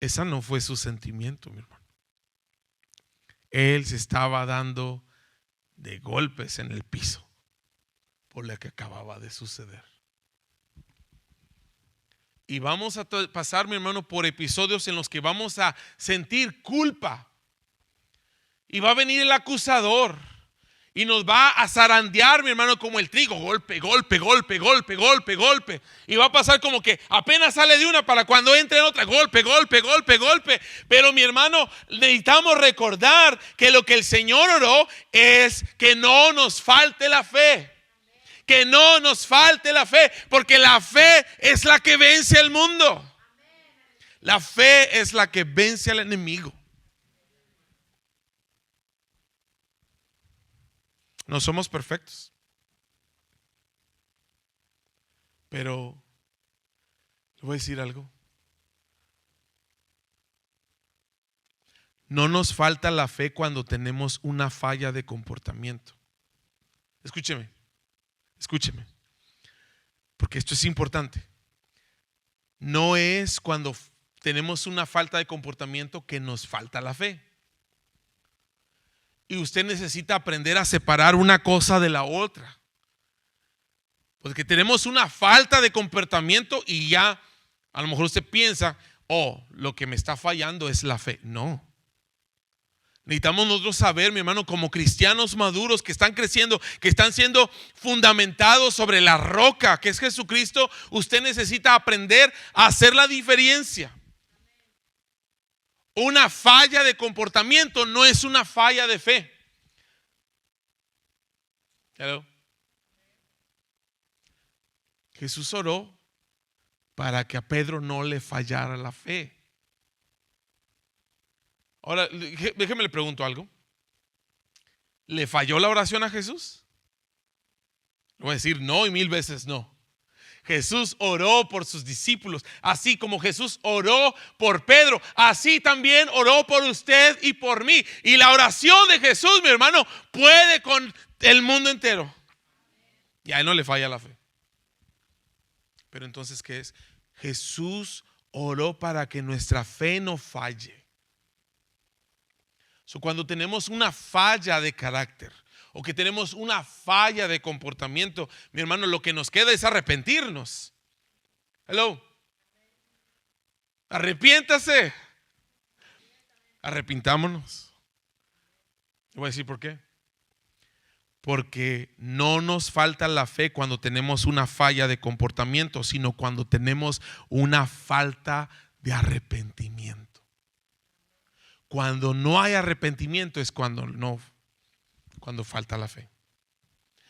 Esa no fue su sentimiento, mi hermano. Él se estaba dando de golpes en el piso por lo que acababa de suceder. Y vamos a pasar, mi hermano, por episodios en los que vamos a sentir culpa. Y va a venir el acusador Y nos va a zarandear, mi hermano, como el trigo. Golpe, golpe, golpe, golpe, golpe, golpe. Y va a pasar como que apenas sale de una para cuando entre en otra. Golpe, golpe, golpe, golpe. Pero mi hermano, necesitamos recordar que lo que el Señor oró es que no nos falte la fe. Que no nos falte la fe. Porque la fe es la que vence al mundo. La fe es la que vence al enemigo. No somos perfectos, pero le voy a decir algo. No nos falta la fe cuando tenemos una falla de comportamiento. Escúcheme, escúcheme, porque esto es importante. No es cuando tenemos una falta de comportamiento que nos falta la fe. Y usted necesita aprender a separar una cosa de la otra. Porque tenemos una falta de comportamiento y ya a lo mejor usted piensa, oh, lo que me está fallando es la fe. No. Necesitamos nosotros saber, mi hermano, como cristianos maduros que están creciendo, que están siendo fundamentados sobre la roca que es Jesucristo, usted necesita aprender a hacer la diferencia. Una falla de comportamiento no es una falla de fe. Hello. Jesús oró para que a Pedro no le fallara la fe. Ahora, déjeme le pregunto algo. ¿Le falló la oración a Jesús? Le voy a decir no y 1000 veces no. Jesús oró por sus discípulos, así como Jesús oró por Pedro, así también oró por usted y por mí. Y la oración de Jesús, mi hermano, puede con el mundo entero. Y a él no le falla la fe. Pero entonces, ¿qué es? Jesús oró para que nuestra fe no falle. Cuando tenemos una falla de carácter o que tenemos una falla de comportamiento, mi hermano, lo que nos queda es arrepentirnos. Hello. Arrepiéntase. Arrepintámonos. Le voy a decir por qué. Porque no nos falta la fe cuando tenemos una falla de comportamiento, sino cuando tenemos una falta de arrepentimiento. Cuando no hay arrepentimiento es cuando falta la fe.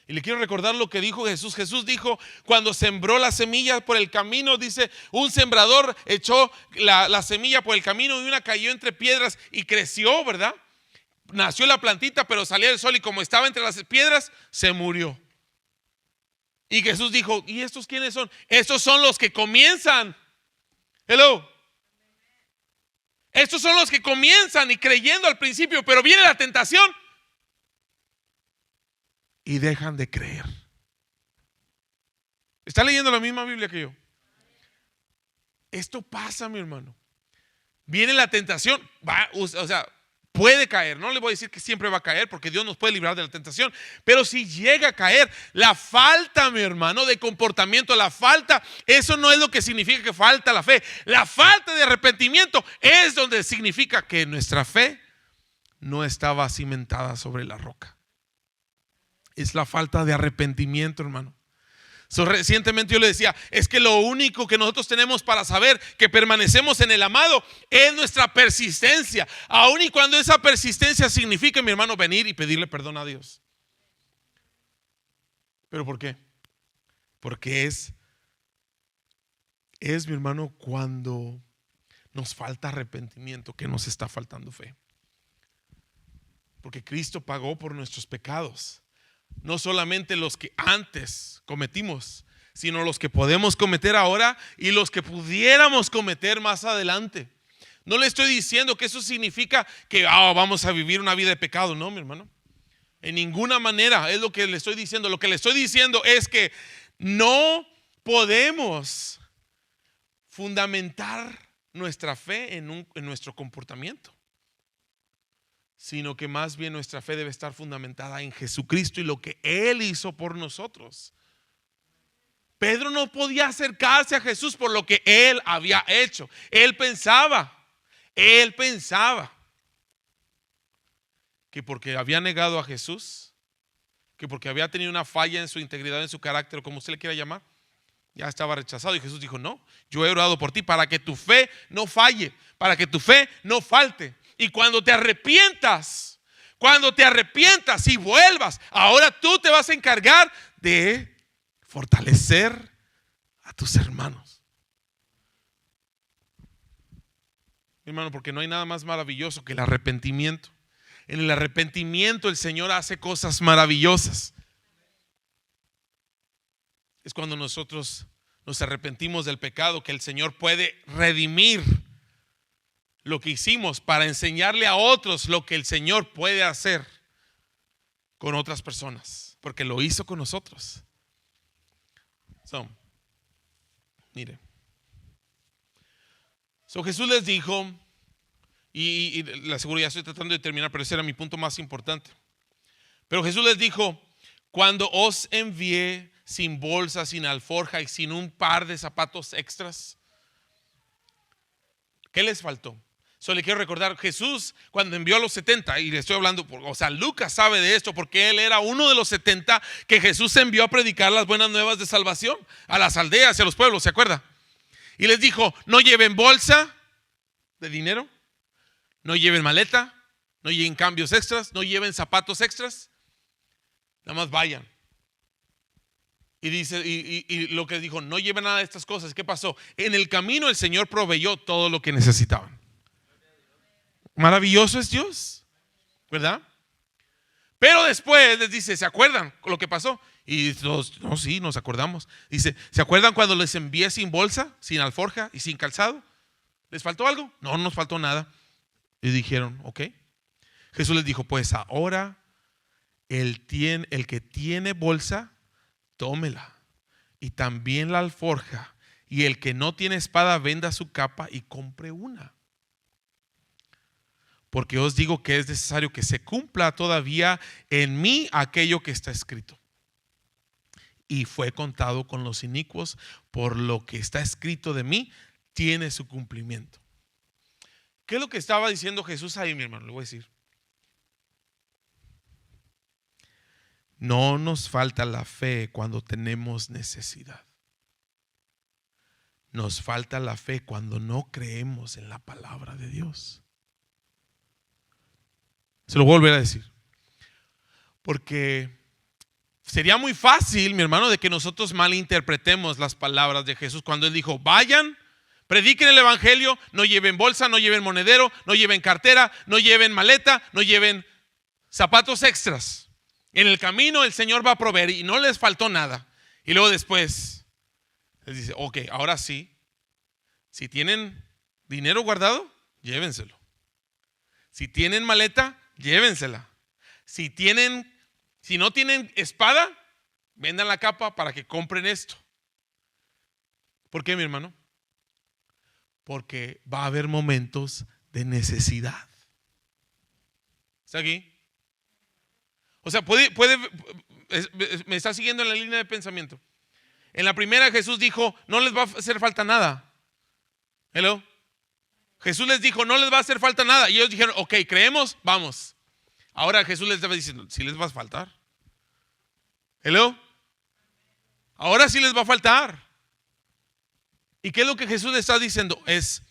Y le quiero recordar lo que dijo Jesús. Jesús dijo, cuando sembró la semilla por el camino, dice, un sembrador echó la semilla por el camino y una cayó entre piedras y creció, ¿verdad? Nació la plantita, pero salía el sol y como estaba entre las piedras, se murió. Y Jesús dijo, ¿y estos quiénes son? Estos son los que comienzan. Hello. Estos son los que comienzan y creyendo al principio, pero viene la tentación y dejan de creer. ¿Está leyendo la misma Biblia que yo? Esto pasa, mi hermano. Viene la tentación, puede caer. No le voy a decir que siempre va a caer, porque Dios nos puede librar de la tentación. Pero si llega a caer, la falta, mi hermano, de comportamiento, la falta, eso no es lo que significa que falta la fe. La falta de arrepentimiento es donde significa que nuestra fe no estaba cimentada sobre la roca. Es la falta de arrepentimiento, hermano. Recientemente yo le decía, es que lo único que nosotros tenemos para saber que permanecemos en el amado es nuestra persistencia, aun y cuando esa persistencia significa, mi hermano, venir y pedirle perdón a Dios. ¿Pero por qué? Porque es mi hermano, cuando nos falta arrepentimiento, que nos está faltando fe. Porque Cristo pagó por nuestros pecados. No solamente los que antes cometimos, sino los que podemos cometer ahora y los que pudiéramos cometer más adelante. No le estoy diciendo que eso significa que vamos a vivir una vida de pecado. No, mi hermano. En ninguna manera es lo que le estoy diciendo. Lo que le estoy diciendo es que no podemos fundamentar nuestra fe en nuestro comportamiento, sino que más bien nuestra fe debe estar fundamentada en Jesucristo y lo que Él hizo por nosotros. Pedro no podía acercarse a Jesús por lo que él había hecho. Él pensaba que porque había negado a Jesús, que porque había tenido una falla en su integridad, en su carácter, o como usted le quiera llamar, ya estaba rechazado. Y Jesús dijo: no, yo he orado por ti para que tu fe no falle, para que tu fe no falte. Y cuando te arrepientas y vuelvas, ahora tú te vas a encargar de fortalecer a tus hermanos. Hermano, porque no hay nada más maravilloso que el arrepentimiento. En el arrepentimiento el Señor hace cosas maravillosas. Es cuando nosotros nos arrepentimos del pecado que el Señor puede redimir lo que hicimos para enseñarle a otros lo que el Señor puede hacer con otras personas, porque lo hizo con nosotros. Mire. Jesús les dijo, y la seguridad estoy tratando de terminar, pero ese era mi punto más importante. Pero Jesús les dijo: cuando os envié sin bolsa, sin alforja y sin un par de zapatos extras, ¿qué les faltó? Solo le quiero recordar, Jesús cuando envió a los 70, y le estoy hablando, Lucas sabe de esto porque él era uno de los 70 que Jesús envió a predicar las buenas nuevas de salvación a las aldeas y a los pueblos, ¿se acuerda? Y les dijo: no lleven bolsa de dinero, no lleven maleta, no lleven cambios extras, no lleven zapatos extras, nada más vayan. Y dice, y lo que dijo: no lleven nada de estas cosas. ¿Qué pasó? En el camino el Señor proveyó todo lo que necesitaban. Maravilloso es Dios, ¿verdad? Pero después les dice: ¿se acuerdan lo que pasó? Y todos: no, sí, nos acordamos. Dice: ¿se acuerdan cuando les envié sin bolsa, sin alforja y sin calzado? ¿Les faltó algo? No, no nos faltó nada. Y dijeron: ok. Jesús les dijo: pues ahora el que tiene bolsa, tómela, y también la alforja, y el que no tiene espada, venda su capa y compre una. Porque os digo que es necesario que se cumpla todavía en mí aquello que está escrito. Y fue contado con los inicuos, por lo que está escrito de mí tiene su cumplimiento. ¿Qué es lo que estaba diciendo Jesús ahí, mi hermano? Le voy a decir: no nos falta la fe cuando tenemos necesidad. Nos falta la fe cuando no creemos en la palabra de Dios. Se lo voy a volver a decir, porque sería muy fácil, mi hermano, de que nosotros malinterpretemos las palabras de Jesús cuando Él dijo: vayan, prediquen el evangelio, no lleven bolsa, no lleven monedero, no lleven cartera, no lleven maleta, no lleven zapatos extras. En el camino el Señor va a proveer, y no les faltó nada. Y luego después les dice: ok, ahora sí, si tienen dinero guardado, llévenselo. Si tienen maleta, llévensela. Si no tienen espada, vendan la capa para que compren esto. ¿Por qué, mi hermano? Porque va a haber momentos de necesidad. ¿Está aquí? O sea, me está siguiendo en la línea de pensamiento. En la primera Jesús dijo: no les va a hacer falta nada. Hello. Jesús les dijo: no les va a hacer falta nada. Y ellos dijeron: ok, creemos, vamos. Ahora Jesús les estaba diciendo: sí les va a faltar. Hello. Ahora sí les va a faltar. ¿Y qué es lo que Jesús les está diciendo? Es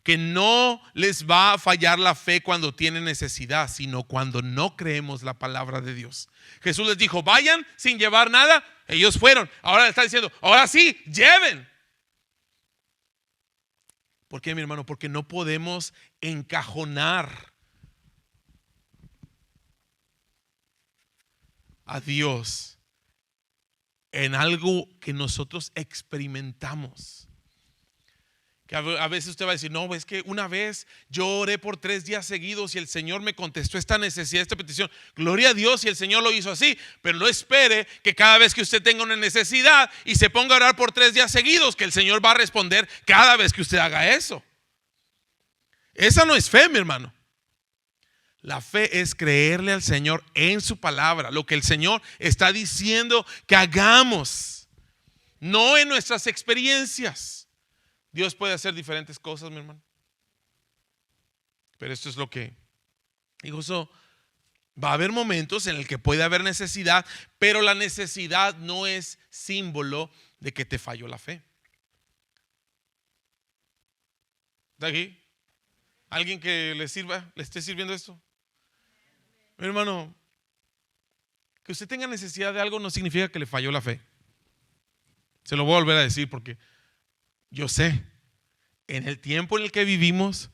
que no les va a fallar la fe cuando tienen necesidad, sino cuando no creemos la palabra de Dios. Jesús les dijo: vayan sin llevar nada. Ellos fueron. Ahora le está diciendo: ahora sí, lleven. ¿Por qué, mi hermano? Porque no podemos encajonar a Dios en algo que nosotros experimentamos. Que a veces usted va a decir: no, es que una vez yo oré por 3 días seguidos y el Señor me contestó esta necesidad, esta petición. Gloria a Dios si el Señor lo hizo así. Pero no espere que cada vez que usted tenga una necesidad y se ponga a orar por 3 días seguidos, que el Señor va a responder cada vez que usted haga eso. Esa no es fe, mi hermano. La fe es creerle al Señor en su palabra, lo que el Señor está diciendo que hagamos, no en nuestras experiencias. Dios puede hacer diferentes cosas, mi hermano. Pero esto es lo que dijo. Va a haber momentos en el que puede haber necesidad, pero la necesidad no es símbolo de que te falló la fe. ¿De aquí? ¿Alguien que le sirva, le esté sirviendo esto? Mi hermano, que usted tenga necesidad de algo no significa que le falló la fe. Se lo voy a volver a decir porque yo sé, en el tiempo en el que vivimos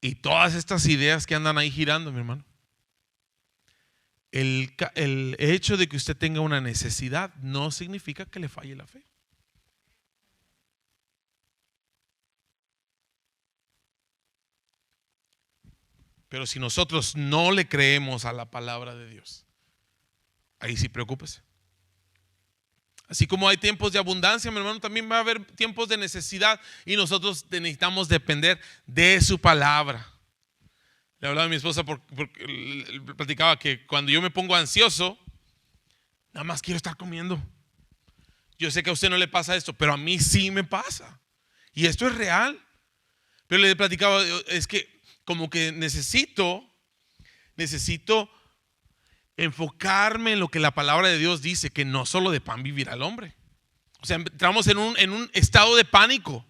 y todas estas ideas que andan ahí girando, mi hermano, el hecho de que usted tenga una necesidad no significa que le falle la fe. Pero si nosotros no le creemos a la palabra de Dios, ahí sí preocúpese. Así como hay tiempos de abundancia, mi hermano, también va a haber tiempos de necesidad y nosotros necesitamos depender de su palabra. Le hablaba a mi esposa porque platicaba que cuando yo me pongo ansioso, nada más quiero estar comiendo. Yo sé que a usted no le pasa esto, pero a mí sí me pasa. Y esto es real. Pero le platicaba, es que como que necesito enfocarme en lo que la palabra de Dios dice, que no solo de pan vivirá el hombre. O sea, entramos en un estado de pánico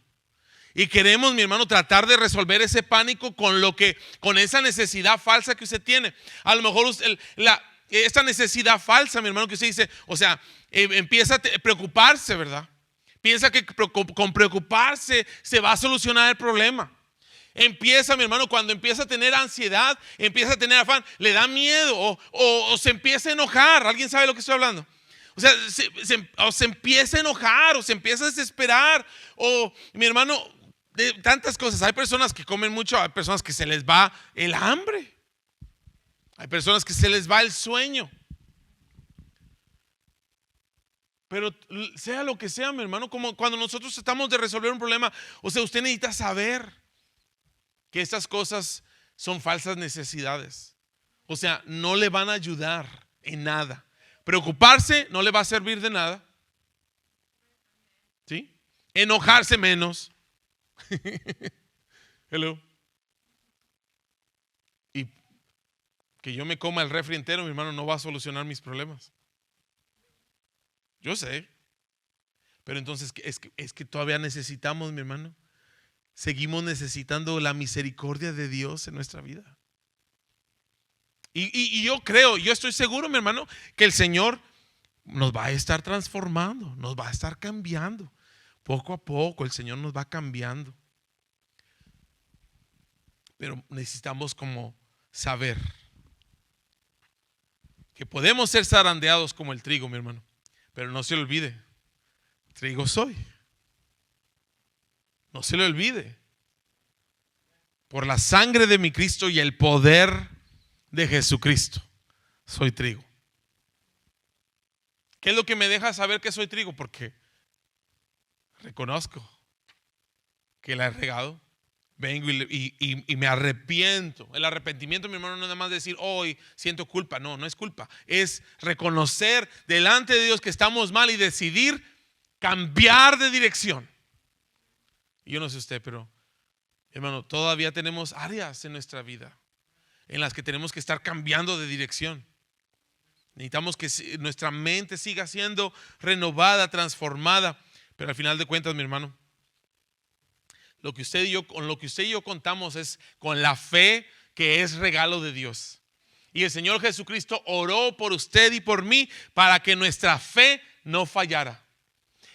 y queremos, mi hermano, tratar de resolver ese pánico con esa necesidad falsa que usted tiene. A lo mejor esta necesidad falsa, mi hermano, que usted dice, o sea, empieza a preocuparse, ¿verdad? Piensa que con preocuparse se va a solucionar el problema. Empieza, mi hermano, cuando empieza a tener ansiedad, empieza a tener afán, le da miedo o se empieza a enojar. ¿Alguien sabe lo que estoy hablando? O sea, se empieza a enojar o se empieza a desesperar. O, mi hermano, de tantas cosas. Hay personas que comen mucho, hay personas que se les va el hambre, hay personas que se les va el sueño. Pero sea lo que sea, mi hermano, como cuando nosotros tratamos de resolver un problema, o sea, usted necesita saber que estas cosas son falsas necesidades. O sea, no le van a ayudar en nada. Preocuparse no le va a servir de nada. ¿Sí? Enojarse menos. Hello. Y que yo me coma el refri entero, mi hermano, no va a solucionar mis problemas. Yo sé. Pero entonces es que todavía necesitamos, mi hermano. Seguimos necesitando la misericordia de Dios en nuestra vida. Y yo creo, yo estoy seguro, mi hermano, que el Señor nos va a estar transformando, nos va a estar cambiando. Poco a poco el Señor nos va cambiando. Pero necesitamos como saber que podemos ser zarandeados como el trigo, mi hermano. Pero no se le olvide, trigo soy. No se le olvide. Por la sangre de mi Cristo y el poder de Jesucristo, soy trigo. ¿Qué es lo que me deja saber que soy trigo? Porque reconozco que la he regado. Vengo y me arrepiento. El arrepentimiento, mi hermano, no es nada más decir hoy siento culpa. No, no es culpa. Es reconocer delante de Dios que estamos mal y decidir cambiar de dirección. Y yo no sé usted, pero hermano, todavía tenemos áreas en nuestra vida en las que tenemos que estar cambiando de dirección. Necesitamos que nuestra mente siga siendo renovada, transformada. Pero al final de cuentas, mi hermano, con lo que usted y yo contamos es con la fe que es regalo de Dios. Y el Señor Jesucristo oró por usted y por mí para que nuestra fe no fallara.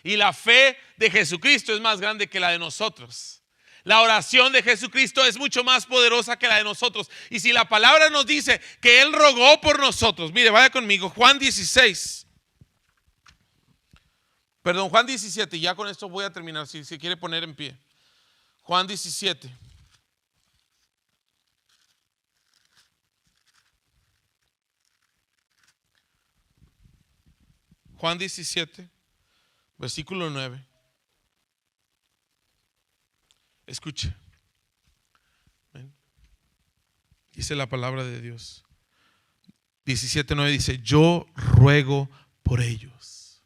Y la fe de Jesucristo es más grande que la de nosotros. La oración de Jesucristo es mucho más poderosa que la de nosotros. Y si la palabra nos dice que Él rogó por nosotros, mire, vaya conmigo, Juan 16. Perdón, Juan 17, y ya con esto voy a terminar, si quiere poner en pie. Juan 17. Juan 17, versículo 9. Escuche. Dice la palabra de Dios. 17:9 dice: yo ruego por ellos.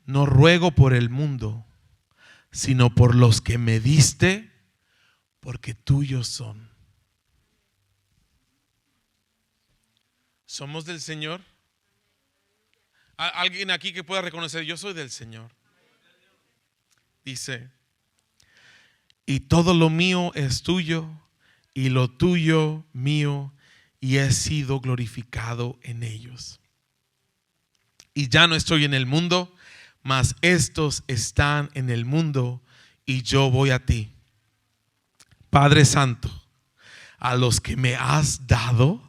No ruego por el mundo, sino por los que me diste, porque tuyos son. ¿Somos del Señor? ¿Alguien aquí que pueda reconocer, yo soy del Señor? Dice, y todo lo mío es tuyo, y lo tuyo mío, y he sido glorificado en ellos. Y ya no estoy en el mundo, mas estos están en el mundo, y yo voy a ti. Padre Santo, a los que me has dado,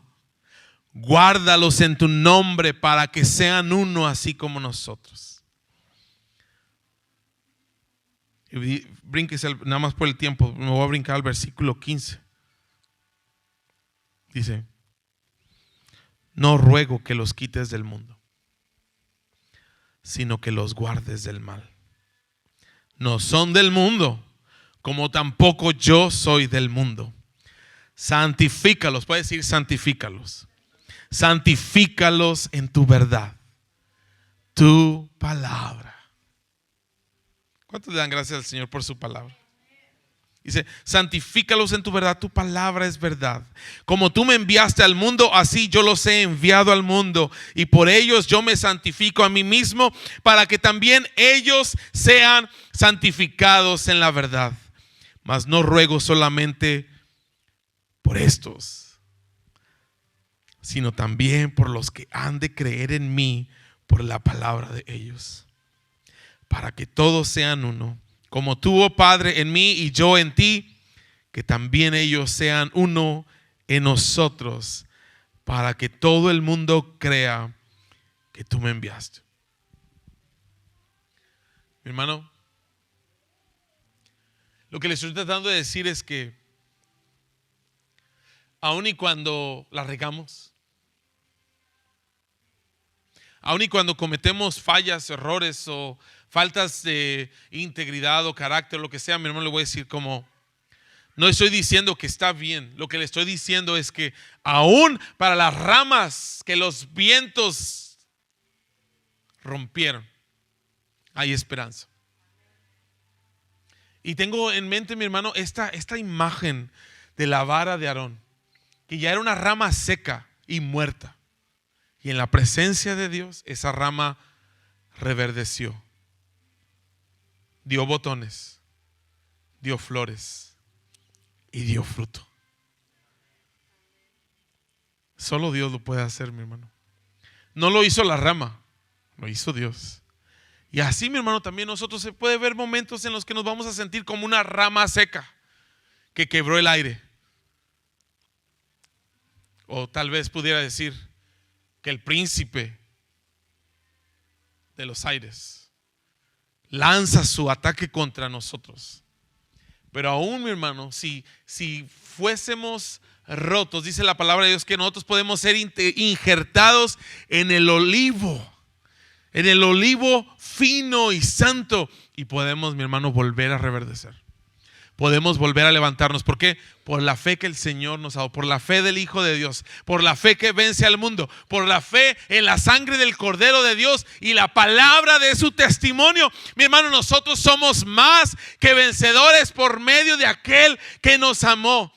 guárdalos en tu nombre para que sean uno así como nosotros. Y brínquese nada más por el tiempo, me voy a brincar al versículo 15. Dice, no ruego que los quites del mundo, sino que los guardes del mal. No son del mundo, como tampoco yo soy del mundo. Santifícalos, puede decir santifícalos. Santifícalos en tu verdad. Tu palabra. ¿Cuántos le dan gracias al Señor por su palabra? Dice, santifícalos en tu verdad, tu palabra es verdad. Como tú me enviaste al mundo, así yo los he enviado al mundo. Y por ellos yo me santifico a mí mismo, para que también ellos sean santificados en la verdad. Mas no ruego solamente por estos, sino también por los que han de creer en mí por la palabra de ellos, para que todos sean uno, como tú, oh Padre, en mí y yo en ti, que también ellos sean uno en nosotros, para que todo el mundo crea que tú me enviaste. Mi hermano, lo que les estoy tratando de decir es que aun y cuando la regamos, aun y cuando cometemos fallas, errores o faltas de integridad o carácter, lo que sea, mi hermano, le voy a decir como, no estoy diciendo que está bien. Lo que le estoy diciendo es que aún para las ramas que los vientos rompieron, hay esperanza. Y tengo en mente, mi hermano, esta imagen de la vara de Aarón, que ya era una rama seca y muerta. Y en la presencia de Dios, esa rama reverdeció. Dio botones, dio flores y dio fruto. Solo Dios lo puede hacer, mi hermano. No lo hizo la rama, lo hizo Dios. Y así, mi hermano, también nosotros se puede ver momentos en los que nos vamos a sentir como una rama seca que quebró el aire. O tal vez pudiera decir que el príncipe de los aires lanza su ataque contra nosotros. Pero aún, mi hermano, si fuésemos rotos, dice la palabra de Dios que nosotros podemos ser injertados en el olivo fino y santo, y podemos, mi hermano, volver a reverdecer. Podemos volver a levantarnos. ¿Por qué? Por la fe que el Señor nos ha dado, por la fe del Hijo de Dios, por la fe que vence al mundo, por la fe en la sangre del Cordero de Dios y la palabra de su testimonio. Mi hermano, nosotros somos más que vencedores por medio de aquel que nos amó.